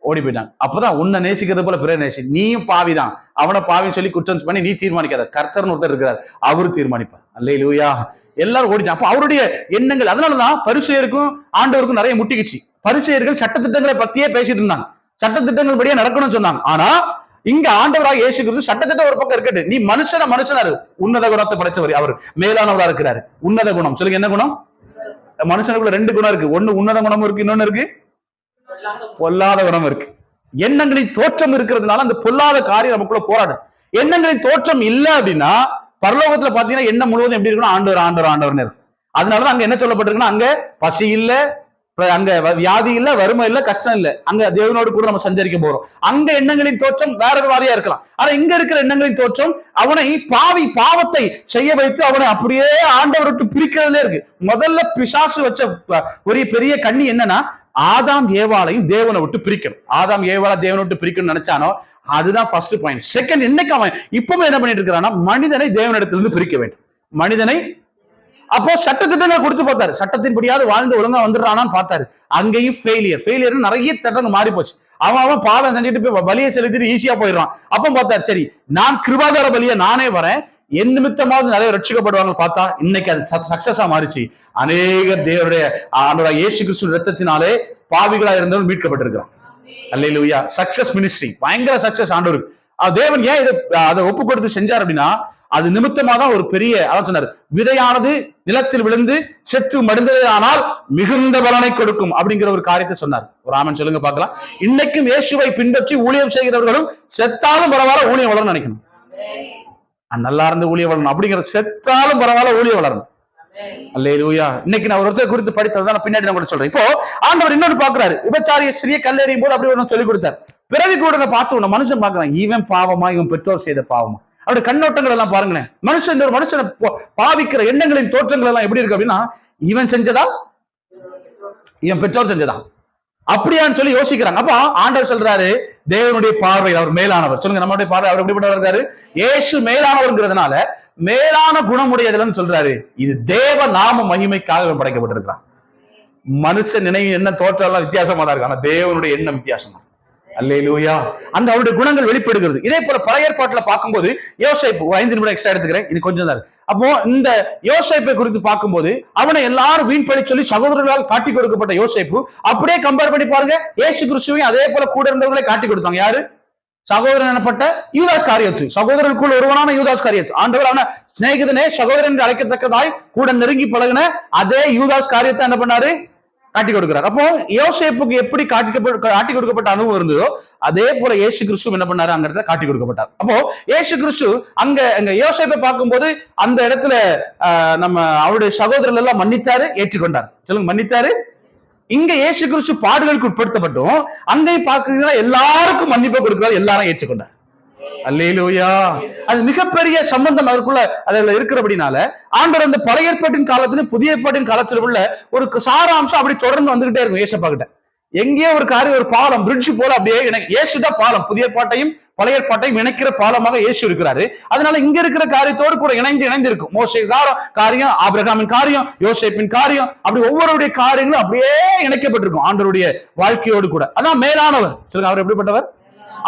ஓடி போயிட்டாங்க. அப்பதான் உன்னை நேசிக்கிறது போல பிற நேசி. நீயும் பாவிதான், அவனை பாவின்னு சொல்லி குற்றம் பண்ணி நீ தீர்மானிக்காத, கர்த்தர்னு ஒருத்தர் இருக்கிறார், அவரு தீர்மானிப்பார். அல்லேலூயா. எல்லாரும் ஓடிட்டான். அப்ப அவருடைய எண்ணங்கள். அதனாலதான் பரிசேயருக்கும் ஆண்டவருக்கும் நிறைய முட்டிக்குச்சு. பரிசேயர்கள் சட்டத்திட்டங்களை பத்தியே பேசிட்டு இருந்தாங்க, சட்டத்திட்டங்கள் படியே நடக்கணும்னு சொன்னாங்க. ஆனா இங்க ஆண்டவராக இயேசு கிறிஸ்து சட்டத்திட்டம் ஒரு பக்கம் இருக்கட்டு, நீ மனுஷனா உன்னத குணத்தை படைச்சவர், அவர் மேலானவரா இருக்கிறாரு. உன்னத குணம் சொல்லுங்க, என்ன குணம்? மனுஷனுக்குள்ள ரெண்டு குணம் இருக்கு, ஒண்ணு உன்னத குணமும் இருக்கு, இன்னொன்னு இருக்கு பொல்லாத குணம் இருக்கு. எண்ணங்களின் தோற்றம் இருக்கிறதுனால அந்த பொல்லாத காரியம் நமக்குள்ள போராடும். எண்ணங்களின் தோற்றம் இல்ல அப்படின்னா பரலோகத்துல பாத்தீங்கன்னா எண்ணம் முழுவதும் எப்படி இருக்குன்னா ஆண்டவர் இருக்கு. அதனாலதான் அங்க என்ன சொல்லப்பட்டிருக்குன்னா, அங்க பசி இல்ல, அங்க வியாதி இல்ல, வறுமை இல்ல, கஷ்டம் இல்ல. அங்க தேவனோடு கூட நம்ம சஞ்சரிக்க போறோம். அங்க எண்ணங்களின் தோற்றம் வேற ஒரு வாரியா இருக்கலாம். ஆனா இங்க இருக்கிற எண்ணங்களின் தோற்றம் அவனை பாவத்தை செய்ய வைத்து அவனை அப்படியே ஆண்டவரை விட்டு பிரிக்கிறதுல இருக்கு. முதல்ல பிசாசு வச்ச ஒரு பெரிய கண்ணி என்னன்னா, ஆதாம் ஏவாளையும் தேவனை விட்டு பிரிக்கணும். ஆதாம் ஏவாளை தேவனை விட்டு பிரிக்கணும்னு நினைச்சானோ அதுதான் ஃபர்ஸ்ட் பாயிண்ட். செகண்ட், இன்னைக்கு அவன் இப்பவுமே என்ன பண்ணிட்டு இருக்கிறான்னா, மனிதனை தேவனிடத்திலிருந்து பிரிக்க வேண்டும். மனிதனை அப்போ சட்டத்திட்டங்களை கொடுத்து பார்த்தாரு, சட்டத்தின்படியாவது வாழ்ந்து ஒழுங்கா வந்துடுறானான்னு பார்த்தாரு. அங்கேயும் ஃபெயிலியர் நிறைய திட்டங்கள் மாறி போச்சு. அவன் பாவம் செஞ்சுட்டு போய் பலியை செலுத்திட்டு ஈஸியா போயிடுறான். அப்ப பார்த்தாரு, சரி நான் கிருபாதார பலியை நானே வரேன், என் நிமித்தமாவது நிறைய ரட்சிக்கப்படுவாங்க. பார்த்தா இன்னைக்கு அது சக்சஸா மாறிச்சு. அநேக தேவனுடைய இயேசு கிறிஸ்து ரத்தத்தினாலே பாவிகளா இருந்தவர்கள் மீட்கப்பட்டிருக்கிறான். அல்லேலூயா. சக்சஸ் மினிஸ்ட்ரி, பயங்கர சக்சஸ் ஆண்டவருக்கு. தேவன் ஏன் அதை ஒப்பு கொடுத்து செஞ்சார் அப்படின்னா, அது நிமித்தமாக தான் ஒரு பெரிய, அதான் சொன்னார், விதையானது நிலத்தில் விழுந்து செத்து மடிந்ததே ஆனால் மிகுந்த பலனை கொடுக்கும் அப்படிங்கிற ஒரு காரியத்தை சொன்னார். ஒரு ஆமன் சொல்லுங்க பார்க்கலாம். இன்னைக்கும் இயேசுவை பின்பற்றி ஊழியம் செய்கிறவர்களும் செத்தாலும் பரவாயில்ல ஊழியம் வளரணும் நினைக்கணும். நல்லா இருந்து ஊழியம் வளரணும் அப்படிங்கிற, செத்தாலும் பரவாயில்ல ஊழியம் வளரணும். அல்லேலூயா. இன்னைக்கு நான் ஒருத்தர் குறித்து படித்ததான் பின்னாடி நான் கூட சொல்றேன். இப்போ ஆண்டவர் இன்னொரு பாக்குறாரு, விபச்சாரிய ஸ்திரியை கல்லெறியும் போது அப்படி ஒன்று சொல்லி கொடுத்தார். பிறவி கூட பார்த்து உன்ன மனுஷன் பாக்குறான், இவன் பாவமா இவன் பெற்றோர் செய்த பாவமா, அவருடைய கண்ணோட்டங்கள் எல்லாம் பாருங்களேன். மனுஷன் ஒரு மனுஷனை பாவிக்கிற எண்ணங்களின் தோற்றங்கள் எல்லாம் எப்படி இருக்கு அப்படின்னா, இவன் செஞ்சதா இவன் பெற்றோர் செஞ்சதா அப்படியான்னு சொல்லி யோசிக்கிறாங்க. அப்ப ஆண்டவர் சொல்றாரு, தேவனுடைய பார்வை அவர் மேலானவர். சொல்லுங்க, நம்மளுடைய பார்வை அவர் எப்படிப்பட்டவர் இருக்காரு? இயேசு மேலானவர்ங்கிறதுனால மேலான குணமுடையதுன்னு சொல்றாரு. இது தேவ நாம மகிமைக்காக படைக்கப்பட்டிருக்கிறான். மனுஷன் நினைவு என்ன தோற்றம் எல்லாம் வித்தியாசமா தான் இருக்கு, ஆனா தேவனுடைய எண்ணம் வித்தியாசமா. அல்லேலூயா. அந்த அவருடைய குணங்கள் வெளிப்படுகிறது. இதே போல பழைய ஏற்பாட்டுல பார்க்கும்போது யோசேப்பு, 5 நிமிடம் எக்ஸ்ட்ரா எடுத்துக்கிறேன், இது கொஞ்சம் தான். அப்போ இந்த யோசேப்பை குறித்து பார்க்கும்போது அவனை எல்லாரும் வீண் பழி சொல்லி சகோதரர்களால் காட்டி கொடுக்கப்பட்ட யோசேப்பு அப்படியே கம்பேர் பண்ணி பாருங்க, இயேசு கிறிஸ்துவையும் அதே போல கூட இருந்தவர்களை காட்டி கொடுத்தாங்க. யாரு? சகோதரன் எனப்பட்ட யூதாஸ் காரியத்து, சகோதரனுக்குள் ஒருவனான யூதாஸ் காரியத்து. ஆண்டவர் அவன சிநேகிதனே சகோதரன் என்று அழைக்கத்தக்கதாய் கூட நெருங்கி பழகின அதே யூதாஸ் காரியத்தை என்ன பண்ணாரு? காட்டி கொடுக்கிறார். அப்போ யோசேப்புக்கு எப்படி காட்டி கொடுக்கப்பட்ட அனுபவம் இருந்ததோ அதே போல இயேசு கிறிஸ்து என்ன பண்ணாரு? அந்த இடத்துல காட்டி கொடுக்கப்பட்டார். அப்போ இயேசு கிறிஸ்து அங்க யோசேப்பை பார்க்கும்போது அந்த இடத்துல நம்ம அவருடைய சகோதரர்கள் எல்லாம் மன்னித்தாரு, ஏற்றுக்கொண்டார். சொல்லுங்க, மன்னித்தாரு. இங்க இயேசு கிறிஸ்து பாடுகளுக்கு உட்படுத்தப்பட்டும் அங்கே பார்க்கிறீங்கன்னா எல்லாருக்கும் மன்னிப்பை கொடுக்கிறார், எல்லாரும் ஏற்றுக்கொண்டார். அல்லேலூயா. அது மிகப்பெரிய சம்பந்தம் அதற்குள்ள அதுல இருக்கிறபடினால ஆண்டவர் அந்த பழைய ஏற்பாட்டின் காலத்துல புதிய ஏற்பாட்டின் காலத்துல உள்ள ஒரு சாராம்சம் அப்படி தொடர்ந்து வந்துகிட்டே இருக்கும். ஏசப்பா கிட்ட எங்கேயோ ஒரு காரியம், ஒரு பாலம், பிரிட்ஜ் போல அப்படியே இயேசுதான் பாலம், புதிய ஏற்பாட்டையும் பழைய ஏற்பாட்டையும் இணைக்கிற பாலமாக இயேசு இருக்கிறாரு. அதனால இங்க இருக்கிற காரியத்தோடு கூட இணைந்து இருக்கும். மோசே காரியம், ஆபிரகாமின் காரியம், யோசேப்பின் காரியம், அப்படி ஒவ்வொருடைய காரியங்களும் அப்படியே இணைக்கப்பட்டிருக்கும் ஆண்டவருடைய வாழ்க்கையோடு கூட. அதான் மேலானவர். சொல்லுங்க, அவர் எப்படிப்பட்டவர்?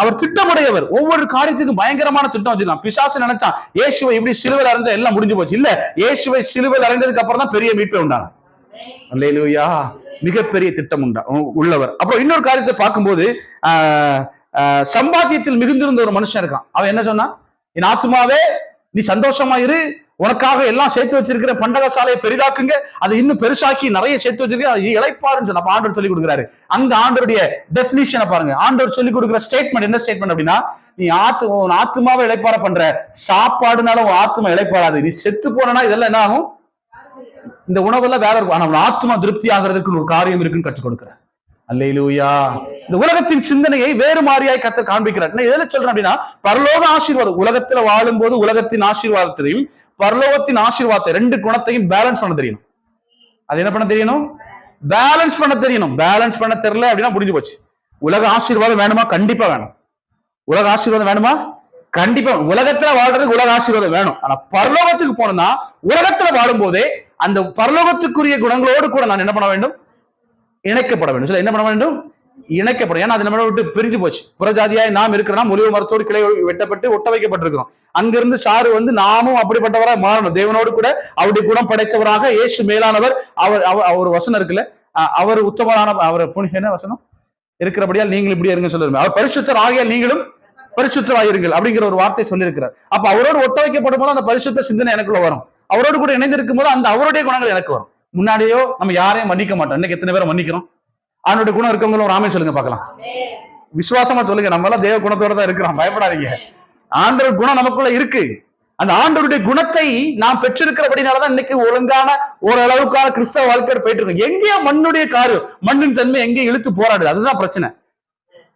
அவர் திட்டமுடையவர். ஒவ்வொரு காரியத்துக்கும் பயங்கரமான திட்டம் வச்சிருக்கான். பிசாசு நினைச்சான் இயேசுவை இப்படி சிலுவையில் அறைந்த எல்லாம் முடிஞ்சு போச்சு. இல்ல, இயேசுவை சிலுவையில் அறைந்ததுக்கு அப்புறம் தான் பெரிய மீட்பை உண்டான. அல்லேலூயா. மிகப்பெரிய திட்டம் உள்ளவர். அப்புறம் இன்னொரு காரியத்தை பார்க்கும்போது சம்பாத்தியத்தில் மிகுந்திருந்த ஒரு மனுஷன் இருக்கான். அவன் என்ன சொன்னான்? என் ஆத்துமாவே நீ சந்தோஷமா இரு, உனக்காக எல்லாம் சேர்த்து வச்சிருக்கிற பண்டக சாலையை பெரிதாக்குங்க, அதை இன்னும் பெருசாக்கி நிறைய சேர்த்து வச்சிருக்க, அது இளைப்பாருன்னு சொன்ன ஆண்டவர் சொல்லி கொடுக்குறாரு. அந்த ஆண்டருடைய டெபினிஷனை பாருங்க. ஆண்டவர் சொல்லி கொடுக்குற ஸ்டேட்மெண்ட் என்ன ஸ்டேட்மெண்ட் அப்படின்னா, நீ உன் ஆத்துமாவை இளைப்பாற பண்ற, சாப்பாடுனால உன் ஆத்மா இளைப்பாறாது. நீ செத்து போனா இதெல்லாம் என்ன ஆகும்? இந்த உணவெல்லாம் வேற இருக்கும். ஆனா ஆத்மா திருப்தி ஆகிறதுக்கு ஒரு காரியம் இருக்குன்னு கற்றுக் கொடுக்குற. அல்லேலூயா. இந்த உலகத்தின் சிந்தனையை வேறு மாறியாய் கர்த்தர் காண்பிக்கிறார். எதில் சொல்றேன் அப்படின்னா, பரலோக ஆசீர்வாதம், உலகத்துல வாழும் போது உலகத்தின் ஆசீர்வாதத்தையும் பரலோகத்தின் ஆசீர்வாதத்தை ரெண்டு குணத்தையும் பேலன்ஸ் பண்ண தெரியணும். அது என்ன பண்ண தெரியணும்? பேலன்ஸ் பண்ண தெரியணும். பேலன்ஸ் பண்ண தெரியல அப்படின்னா முடிஞ்சு போச்சு. உலக ஆசீர்வாதம் வேணுமா? கண்டிப்பா வேணும். உலக ஆசீர்வாதம் வேணுமா? கண்டிப்பா. உலகத்துல வாழ்றதுக்கு உலக ஆசீர்வாதம் வேணும். ஆனா பரலோகத்துக்கு போனோம்னா உலகத்துல வாழும் போதே அந்த பரலோகத்துக்குரிய குணங்களோடு கூட நான் என்ன பண்ண வேண்டும்? இணைக்கப்பட வேண்டும். என்ன பண்ண வேண்டும்? இணைக்கப்படும். ஏன்னா அது நம்ம விட்டு பிரிஞ்சு போச்சு. புறஜாதியாய் நாம் இருக்கிறோம், ஒலிவ மரத்தோடு கிளை வெட்டப்பட்டு ஒட்ட வைக்கப்பட்டிருக்கிறோம். அங்கிருந்து சாறு நாமும் அப்படிப்பட்டவராக மாறணும். தேவனோடு கூட அவருடைய குணம் படைத்தவராக இயேசு மேலானவர். அவர் வசனம் இருக்குல்ல, அவர் உத்தமரான, அவர் என்ன வசனம் இருக்கிறபடியால் நீங்கள் இப்படி இருங்க சொல்லுங்க. அவர் பரிசுத்தர் ஆகியால் நீங்களும் பரிசுத்தராயிருங்கள் அப்படிங்கிற ஒரு வார்த்தை சொல்லியிருக்கிறார். அப்ப அவரோடு ஒட்ட வைக்கப்படும் போது அந்த பரிசுத்த சிந்தனை எனக்குள்ள வரும். அவரோடு கூட இணைந்திருக்கும் போது அந்த அவருடைய குணங்கள் எனக்கு வரும். முன்னாடியோ நம்ம யாரையும் மன்னிக்க மாட்டோம். இன்னைக்கு எத்தனை பேரை மன்னிக்கிறோம்? அவனுடைய குணம் இருக்கவங்களும் ராமே சொல்லுங்க பார்க்கலாம். விசுவாசமா சொல்லுங்க, நம்ம எல்லாம் தேவ குணத்தோட தான் இருக்கிறோம். பயப்படாதீங்க. ஆண்டவர் குணம் நமக்குள்ள இருக்கு. அந்த ஆண்டவருடைய குணத்தை நாம் பெற்றிருக்கிறபடினாலதான் இன்னைக்கு ஒழுங்கான ஓரளவுக்கான கிறிஸ்தவ வாழ்க்கை போயிட்டு இருக்கோம். எங்கேயோ மண்ணுடைய காரியம், மண்ணின் தன்மை எங்கேயும் இழுத்து போராடுது. அதுதான் பிரச்சனை.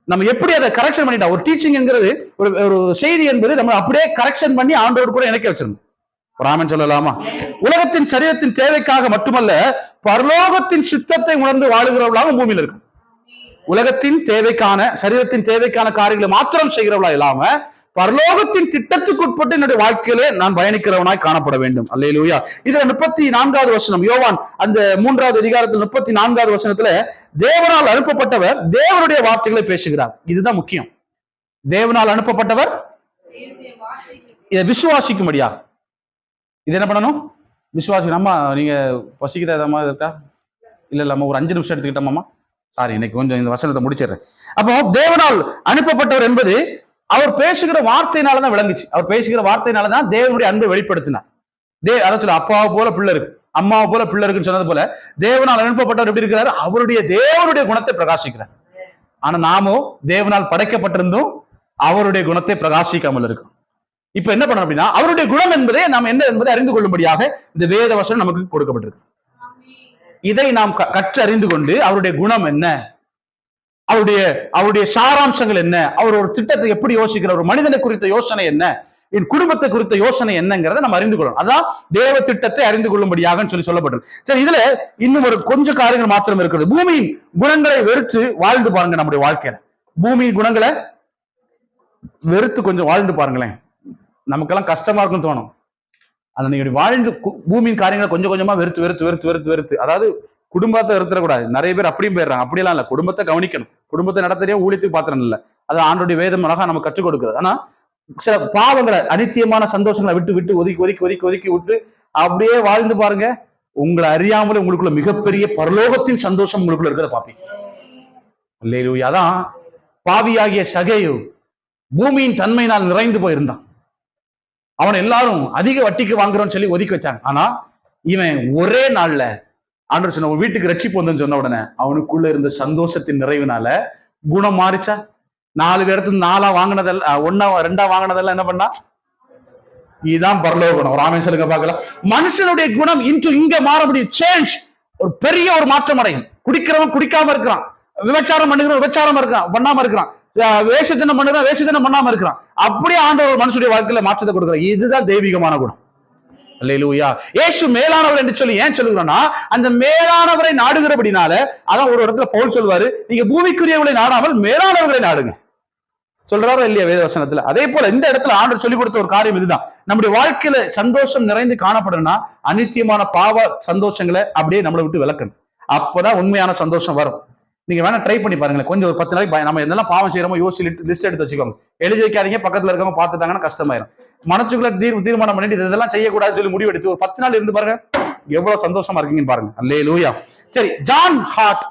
நம்ம எப்படி அதை கரெக்ஷன் பண்ணிட்டா, ஒரு டீச்சிங் என்கிறது, ஒரு செய்தி என்பது நம்ம அப்படியே கரெக்ஷன் பண்ணி ஆண்டோடு கூட இணைக்க வச்சிருந்தோம். ராமன் சொல்லலாமா? உலகத்தின் சரீரத்தின் தேவைக்காக மட்டுமல்ல, பரலோகத்தின் சித்தத்தை உணர்ந்து வாழுகிறவர்களாக பூமியில் இருக்கும். உலகத்தின் தேவைக்கான, சரீரத்தின் தேவைக்கான காரியங்களை மாத்திரம் செய்கிறவளா இல்லாம பரலோகத்தின் திட்டத்துக்கு உட்பட்டு என்னுடைய வாழ்க்கையிலே நான் பயணிக்கிறவனாய் காணப்பட வேண்டும். அல்லேலூயா. இதுல 34வது வசனம், யோவான் அந்த 3வது அதிகாரத்தில் 34வது வசனத்துல தேவனால் அனுப்பப்பட்டவர் தேவனுடைய வார்த்தைகளை பேசுகிறார். இதுதான் முக்கியம். தேவனால் அனுப்பப்பட்டவர் இதை விசுவாசிக்கும்படியா. இது என்ன பண்ணணும்? விசுவாசி. அம்மா நீங்க பசிக்கிறதா இருக்கா? இல்ல ஒரு 5 நிமிஷம் எடுத்துக்கிட்டோம்மா. சாரி, இன்னைக்கு கொஞ்சம் இந்த வசனத்தை முடிச்சிடுறேன். அப்போ தேவனால் அனுப்பப்பட்டவர் என்பது அவர் பேசுகிற வார்த்தையினாலதான் விளங்குச்சு. அவர் பேசுகிற வார்த்தையினாலதான் தேவனுடைய அன்பை வெளிப்படுத்தினார். அதை சொல்ல, அப்பாவை போல பிள்ளை இருக்கு, அம்மாவை போல பிள்ளை இருக்குன்னு சொன்னது போல தேவனால் அனுப்பப்பட்டவர் எப்படி இருக்கிறாரு? தேவனுடைய குணத்தை பிரகாசிக்கிறார். ஆனா நாமோ தேவனால் படைக்கப்பட்டிருந்தும் அவருடைய குணத்தை பிரகாசிக்காமல் இருக்கும். இப்ப என்ன பண்ணணும் அப்படின்னா, அவருடைய குணம் என்பதே நாம் என்ன என்பதை அறிந்து கொள்ளும்படியாக இந்த வேத வசனம் நமக்கு கொடுக்கப்பட்டிருக்கு. இதை நாம் கற்று அறிந்து கொண்டு அவருடைய குணம் என்ன, அவருடைய சாராம்சங்கள் என்ன, அவர் ஒரு திட்டத்தை எப்படி யோசிக்கிறார், ஒரு மனிதனை குறித்த யோசனை என்ன, என் குடும்பத்தை குறித்த யோசனை என்னங்கிறத நம்ம அறிந்து கொள்ளணும். அதான் தேவ திட்டத்தை அறிந்து கொள்ளும்படியாக சொல்லப்பட்டிருக்கு. சரி, இதுல இன்னும் ஒரு கொஞ்சம் காரியங்கள் மாத்திரம் இருக்கிறது. பூமியின் குணங்களை வெறுத்து வாழ்ந்து பாருங்க. நம்முடைய வாழ்க்கையில பூமியின் குணங்களை வெறுத்து கொஞ்சம் வாழ்ந்து பாருங்களேன். நமக்கெல்லாம் கஷ்டமா இருக்குன்னு தோணும். ஆனா நீங்க வாழ்ந்து பூமியின் காரியங்களை கொஞ்சம் கொஞ்சமா வெறுத்து வெறுத்து வெறுத்து வெறுத்து வெறுத்து, அதாவது குடும்பத்தை வெறுத்துடக்கூடாது. நிறைய பேர் அப்படியும் போயிடுறாங்க. அப்படியெல்லாம் இல்ல, குடும்பத்தை கவனிக்கணும். குடும்பத்தை நடத்துறே ஊழியத்துக்கு பாத்திரம் இல்ல. அது ஆண்டோடைய வேதம் அழகா நம்ம கற்றுக் கொடுக்குறது. ஆனா சில பாவங்களை, அனித்தியமான சந்தோஷங்களை விட்டு விட்டு ஒதுக்கி ஒதுக்கி ஒதுக்கி ஒதுக்கி விட்டு அப்படியே வாழ்ந்து பாருங்க. உங்களை அறியாமலே உங்களுக்குள்ள மிகப்பெரிய பரலோகத்தின் சந்தோஷம் உங்களுக்குள்ள இருக்கிறத பாப்பீங்க. அல்லேலூயா. அதான் பாவியாகிய சகேயு பூமியின் தன்மையினால் நிறைந்து போயிருந்தான். அவன் எல்லாரும் அதிக வட்டிக்கு வாங்குறோம்னு சொல்லி ஒதுக்கி வச்சாங்க. ஆனா இவன் ஒரே நாள்ல ஆண்டவர் சொன்ன வீட்டுக்கு ரட்சிப்பு வந்துன்னு சொன்ன உடனே அவனுக்குள்ள இருந்த சந்தோஷத்தின் நிறைவினால குணம் மாறிச்சா. 4 இடத்துல 4 வாங்கினதெல்லாம் 1 2 வாங்கினதெல்லாம் என்ன பண்ணா? இதுதான் பரலோக குணம். ஒரு ஆமென் சொல்லுங்க பார்க்கலாம். மனுஷனுடைய குணம் இங்க மாற முடியும். சேஞ்ச், ஒரு பெரிய ஒரு மாற்றம் அடையும். குடிக்கிறவன் குடிக்காம இருக்கிறான், விபச்சாரம் பண்ணுகிறவன் விபச்சாரம் இருக்கிறான் பண்ணாம இருக்கிறான், வேஷத்தினம் பண்ணுறான் வேஷத்தினம் பண்ணாம இருக்கிறான். அப்படியே ஆண்டவர் ஒரு மனுஷனுடைய வாழ்க்கையில மாற்றத்தை கொடுக்குறான். இதுதான் தெய்வீகமான குணம். அல்லேலூயா. இயேசு மேலானவர் என்று சொல்லி ஏன் சொல்லுகிறோம்னா, அந்த மேலானவரை நாடுகிறபடினால, அதான் ஒரு இடத்துல பவுல் சொல்வாரு, நீங்க பூமிக்குரியவர்களை நாடாமல் மேலானவர்களை நாடுங்க சொல்றாரோ இல்லையா வேதவசனத்துல. அதே போல இந்த இடத்துல ஆண்டவர் சொல்லிக் கொடுத்த ஒரு காரியம் இதுதான். நம்முடைய வாழ்க்கையில சந்தோஷம் நிறைந்து காணப்படணும்னா அனித்தியமான பாவ சந்தோஷங்களை அப்படியே நம்மளை விட்டு விளக்கணும். அப்பதான் உண்மையான சந்தோஷம் வரும். நீங்க வேணா ட்ரை பண்ணி பாருங்களேன். கொஞ்சம் ஒரு 10 நாளைக்கு நம்ம என்னெல்லாம் பாவம் செய்யறோமோ யோசிச்சு லிஸ்ட் எடுத்து வச்சுக்கோங்க. எழுதி வைக்காதீங்க, பக்கத்துல இருக்கவங்க பார்த்துட்டாங்கன்னா கஷ்டமாயிரும். மனசுக்குள்ள தீர்மானம் பண்ணிட்டு இதெல்லாம் செய்யக்கூடாதுன்னு சொல்லி முடிவு எடுத்து ஒரு 10 நாள் இருந்து பாருங்க, எவ்வளவு சந்தோஷமா இருக்கீங்கன்னு பாருங்க. அல்லேலூயா. சரி, ஜான் ஹாட்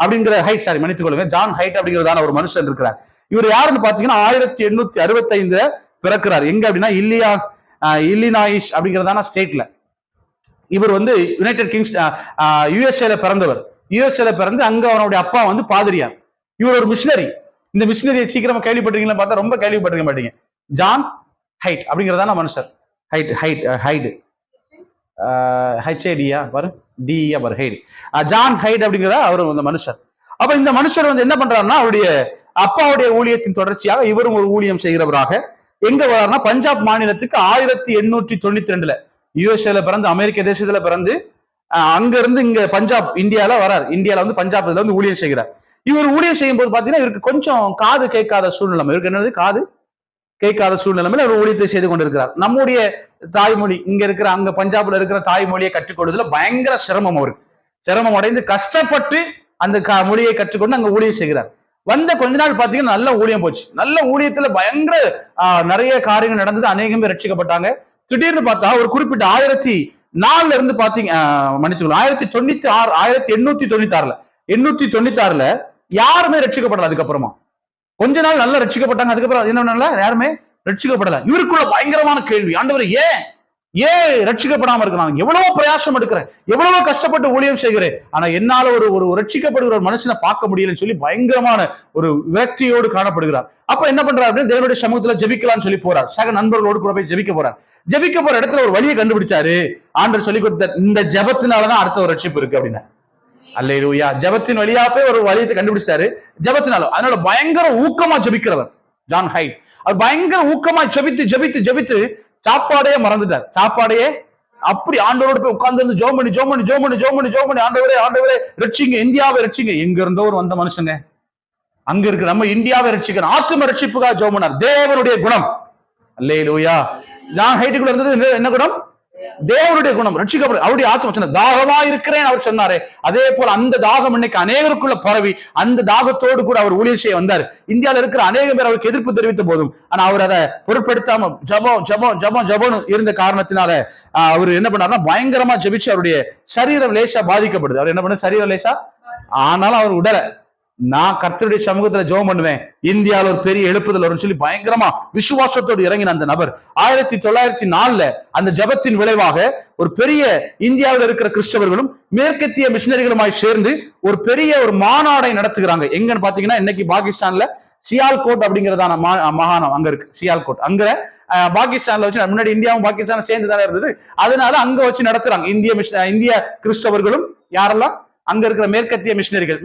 அப்படிங்கிற ஹைட், சாரி மன்னித்துக் கொள்ளுங்க, ஜான் ஹைட் அப்படிங்கிறதான ஒரு மனுஷன் இருக்கிறார். இவர் யாருன்னு பாத்தீங்கன்னா 1865 பிறக்கிறார். எங்க அப்படின்னா இல்லினாயிஸ் அப்படிங்கிறதான ஸ்டேட்ல. இவர் வந்து யுனைடெட் கிங்ஸ் யுஎஸ்ஏல பிறந்தவர். யுஎஸ்ஏல பிறந்து அங்க அவனுடைய அப்பா வந்து பாதிரியார். இவர் ஒரு மிஷினரி. இந்த மிஷினரியை சீக்கிரமா கேள்விப்பட்டிருக்கீங்களா பார்த்தா ரொம்ப கேள்விப்பட்டிருக்க மாட்டீங்க. ஜான் ஹைட் அப்படிங்கிறதான மனுஷர். ஜான் ஹைட் அப்படிங்கிற அவர் அந்த மனுஷர். அப்ப இந்த மனுஷர் வந்து என்ன பண்றாருன்னா, அவருடைய அப்பாவுடைய ஊழியத்தின் தொடர்ச்சியாக இவரும் ஒரு ஊழியம் செய்கிறவராக எங்க வர்றாருன்னா, பஞ்சாப் மாநிலத்துக்கு 1892 யுஎஸ்ஏல பிறந்து அமெரிக்க தேசத்துல பிறந்து அங்க இருந்து இங்க பஞ்சாப் இந்தியால வரார். இந்தியால வந்து பஞ்சாப்ல வந்து ஊழியம் செய்கிறார். இவர் ஊழியம் செய்யும் போது பாத்தீங்கன்னா இவருக்கு கொஞ்சம் காது கேட்காத சூழ்நிலை. இவருக்கு என்னது, காது கேட்காத சூழ்நிலைமையில அவர் ஊழியத்தை செய்து கொண்டிருக்கிறார். நம்முடைய தாய்மொழி இங்க இருக்கிற அங்க பஞ்சாப்ல இருக்கிற தாய்மொழியை கற்றுக்கொள்வதில் பயங்கர சிரமம். அவருக்கு சிரமம் அடைந்து கஷ்டப்பட்டு அந்த மொழியை கற்றுக்கொண்டு அங்க ஊழியம் செய்கிறார். வந்த கொஞ்ச நாள் பாத்தீங்கன்னா நல்ல ஊழியம் போச்சு. நல்ல ஊழியத்துல பயங்கர நிறைய காரியங்கள் நடந்தது. அநேகம் பேர் ரட்சிக்கப்பட்டாங்க. திடீர்னு பார்த்தா ஒரு குறிப்பிட்ட 1804 இருந்து பாத்தீங்க மன்னிச்சுக்கலாம் 1896ல யாருமே ரட்சிக்கப்படல. அதுக்கப்புறமா கொஞ்ச நாள் நல்லா ரட்சிக்கப்பட்டாங்க. அதுக்கப்புறம் என்ன யாருமே ரட்சிக்கப்படல. இவருக்குள்ள பயங்கரமான கேள்வி, ஆண்டவர் ஏன் ரட்சிக்கப்படாம இருக்கிறாங்க? எவ்வளவோ பிரயாசம் எடுக்கிறேன், எவ்வளவோ கஷ்டப்பட்டு ஊழியம் செய்கிறேன், ஆனா என்னால ஒரு ரட்சிக்கப்படுகிற ஒரு மனுஷனை பார்க்க முடியலன்னு சொல்லி பயங்கரமான ஒரு விரக்தியோடு காணப்படுகிறார். அப்ப என்ன பண்றாரு, தேவனுடைய சமூகத்துல ஜெபிக்கலாம்னு சொல்லி போறார். சக நண்பர்களோடு கூட போய் ஜெபிக்க போறார். ஜெபிக்க போற இடத்துல ஒரு வழியை கண்டுபிடிச்சாரு. ஆண்டவர் சொல்லி கொடுத்த இந்த ஜெபத்தினாலதான் அடுத்த ஒரு ரட்சிப்பு இருக்கு அப்படின்னா. அல்லேலூயா. ஜெபத்தின் வழியா போய் ஒரு வழியை கண்டுபிடிச்சாரு ஜெபத்தினால. அதனால பயங்கர ஊக்கமா ஜெபிக்கிறவர் ஜான் ஹைட். அவர் பயங்கர ஊக்கமா ஜெபித்து ஜெபித்து ஜெபித்து சாப்பாடையே மறந்துட்டார். சாப்பாடையே அப்படி ஆண்டவரோட போய் உட்கார்ந்து ஜோம் பண்ணி ஆண்டவரே ரட்சிங்க, இந்தியாவை ரட்சிங்க. எங்க இருந்தோ ஒரு வந்த மனுஷங்க அங்க இருக்கு, நம்ம இந்தியாவை ரட்சிக்கணும், ஆத்தும ரட்சிப்புக்காக ஜோம் பண்ணார். தேவனுடைய குணம். அல்லேலூயா. ஜான் ஹைட்டுக்குள்ள இருந்தது என்ன குணம்? தேவனுடைய குணம். ரட்சிக்கப்படும் அவருடைய ஆத்ம தாகமா இருக்கிறேன் அவர் சொன்னாரே, அதே போல அந்த தாகம் இன்னைக்கு அநேகருக்குள்ள பரவி அந்த தாகத்தோடு கூட அவர் ஊழியம் செய்ய வந்தார். இந்தியாவில் இருக்கிற அநேக பேர் அவருக்கு எதிர்ப்பு தெரிவித்த போதும் ஆனா அவர் அதை பொருட்படுத்தாம ஜபம் இருந்த காரணத்தினால அவர் என்ன பண்ணாருன்னா பயங்கரமா ஜெபிச்சு அவருடைய சரீரம் லேசா பாதிக்கப்படுது. அவர் என்ன பண்ண, சரீரம் லேசா ஆனாலும் அவர் உடல நான் கர்த்தருடைய சமூகத்துல ஜெபம் பண்ணுவேன், இந்தியாவில் ஒரு பெரிய எழுப்புதல் வரும்னு சொல்லி பயங்கரமா விசுவாசத்தோடு இறங்கின அந்த நபர் 1904 அந்த ஜபத்தின் விளைவாக ஒரு பெரிய இந்தியாவில் இருக்கிற கிறிஸ்தவர்களும் மேற்கத்திய மிஷினரிகளுமாய் சேர்ந்து ஒரு பெரிய ஒரு மாநாடை நடத்துகிறாங்க. எங்கன்னு பாத்தீங்கன்னா இன்னைக்கு பாகிஸ்தான்ல சியால்கோட் அப்படிங்கிறதான மாகாணம் அங்க இருக்கு. சியால்கோட் அங்க பாகிஸ்தான்ல வச்சு, முன்னாடி இந்தியாவும் பாகிஸ்தானும் சேர்ந்து தானே இருந்தது, அதனால அங்க வச்சு நடத்துறாங்க. இந்திய கிறிஸ்தவர்களும் யாரெல்லாம் அங்க இருக்கிற மேற்கத்திய மிஷினரிகள்,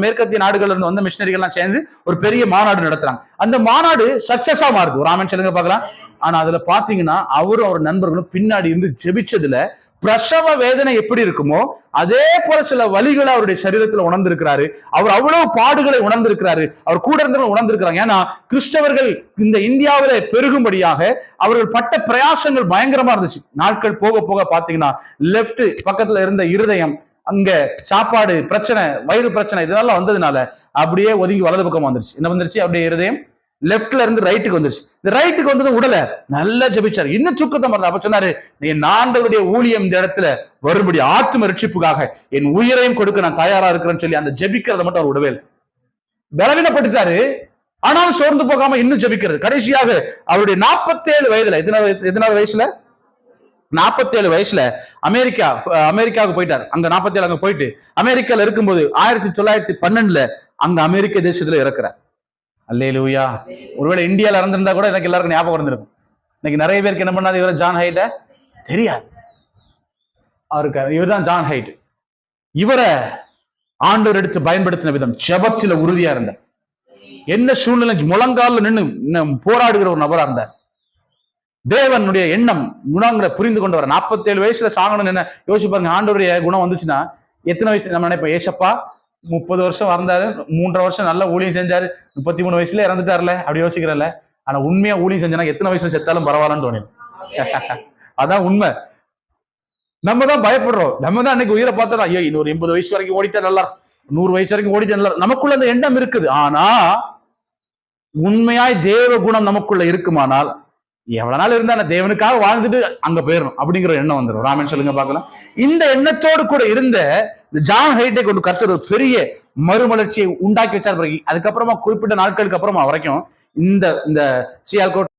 மேற்கத்திய நாடுகள்ல இருந்து வந்த மிஷினரிகள் எல்லாம் சேர்ந்து ஒரு பெரிய மாநாடு நடத்துறாங்க. அந்த மாநாடு சக்சஸா மாறுது. ஒரு ஆமென் சொல்லுங்க பார்க்கலாம். ஆனா அதுல பாத்தீங்கன்னா அவரும் அவர் நண்பர்களும் பின்னாடி இருந்து ஜெபிச்சதுல பிரசவ வேதனை எப்படி இருக்குமோ அதே போல சில வலிகளை அவருடைய சரீரத்துல உணர்ந்திருக்கிறாரு. அவர் அவ்வளவு பாடுகளை உணர்ந்திருக்கிறாரு. அவர் கூட இருந்தவர்கள் உணர்ந்திருக்கிறாங்க. ஏன்னா கிறிஸ்தவர்கள் இந்த இந்தியாவில பெருகும்படியாக அவர்கள் பட்ட பிரயாசங்கள் பயங்கரமா இருந்துச்சு. நாட்கள் போக போக பாத்தீங்கன்னா லெப்ட் பக்கத்துல இருந்த இருதயம் அங்க சாப்பாடு பிரச்சனை, வயிறு பிரச்சனை இதெல்லாம் வந்ததுனால அப்படியே ஒதுங்கி வலது பக்கம் வந்துருச்சு. என்ன வந்துருச்சு, அப்படியே இருதயம் லெப்ட்ல இருந்து ரைட்டுக்கு வந்துருச்சு. இந்த ரைட்டுக்கு வந்தது உடல நல்லா ஜெபிச்சாரு. இன்னும் தூக்கத்தை மறந்து அப்ப சொன்னாரு, என் ஆண்டவருடைய ஊழியம் இந்த இடத்துல வரும்படி ஆத்தும ரட்சிப்புக்காக என் உயிரையும் கொடுக்க நான் தயாரா இருக்கிறேன்னு சொல்லி அந்த ஜெபிக்கிறத மட்டும் அவர் விடவே இல்லை. பலவீனப்பட்டுட்டாரு, ஆனாலும் சோர்ந்து போகாம இன்னும் ஜெபிக்கிறது. கடைசியாக அவருடைய 47 வயதுல, எத்தனாவது வயசுல, 47 வயசுல அமெரிக்காவுக்கு போயிட்டாரு. அங்க 47 அங்க போயிட்டு அமெரிக்கால இருக்கும்போது 1912ல அங்க அமெரிக்க தேசத்துல இறக்குறார். அல்லேலூயா. ஒருவேளை இந்தியால இறந்திருந்தா கூட எனக்கு எல்லாருக்கும் ஞாபகம் இருந்திருக்கும். இன்னைக்கு நிறைய பேருக்கு என்ன பண்ணாது, இவர் ஜான் ஹைட்ட தெரியாது. அவருக்கு இவர் தான் ஜான் ஹைட். இவரை ஆண்டவர் எடுத்து பயன்படுத்தின விதம், ஜெபத்தில உறுதியா இருந்தார். என்ன சூழ்நிலை முழங்கால நின்று போராடுகிற ஒரு நபரா இருந்தார். தேவனுடைய எண்ணம் குணங்களை புரிந்து கொண்டு வர 47 வயசுல சாகணும் என்ன யோசிச்சு பாருங்க. ஆண்டவருடைய குணம் வந்துச்சுன்னா எத்தனை வயசு நம்ம நினைப்போம், ஏசப்பா 30 வருஷம் வந்தாரு, 3.5 வருஷம் நல்ல ஊழியம் செஞ்சாரு, 33 வயசுல இறந்துட்டாருல அப்படி யோசிக்கிறல்ல. ஆனா உண்மையா ஊழியம் செஞ்சா எத்தனை வயசுல செத்தாலும் பரவாயில்லன்னு தோணும். அதான் உண்மை. நம்ம தான் பயப்படுறோம். நம்ம தான் அன்னைக்கு உயிரை பார்த்தோம், ஐயோ இன்னொரு 80 வயசு வரைக்கும் ஓடிட்டா நல்லா, 100 வயசு வரைக்கும் ஓடிட்டா நல்லா, நமக்குள்ள அந்த எண்ணம் இருக்குது. ஆனா உண்மையாய் தேவ குணம் நமக்குள்ள இருக்குமானால் எவ்வளவு நாள் இருந்தா தேவனுக்காக வாழ்ந்துட்டு அங்க போயிடணும் அப்படிங்கிற எண்ணம் வந்துடும். ராமன் சொல்லுங்க பார்க்கலாம். இந்த எண்ணத்தோடு கூட இருந்த ஜான் ஹைட்டை கொண்டு கர்த்தர் ஒரு பெரிய மறுமலர்ச்சியை உண்டாக்கி வச்சார். அதுக்கப்புறமா குறிப்பிட்ட நாட்களுக்கு அப்புறமா வரைக்கும் இந்த சியால்கோட்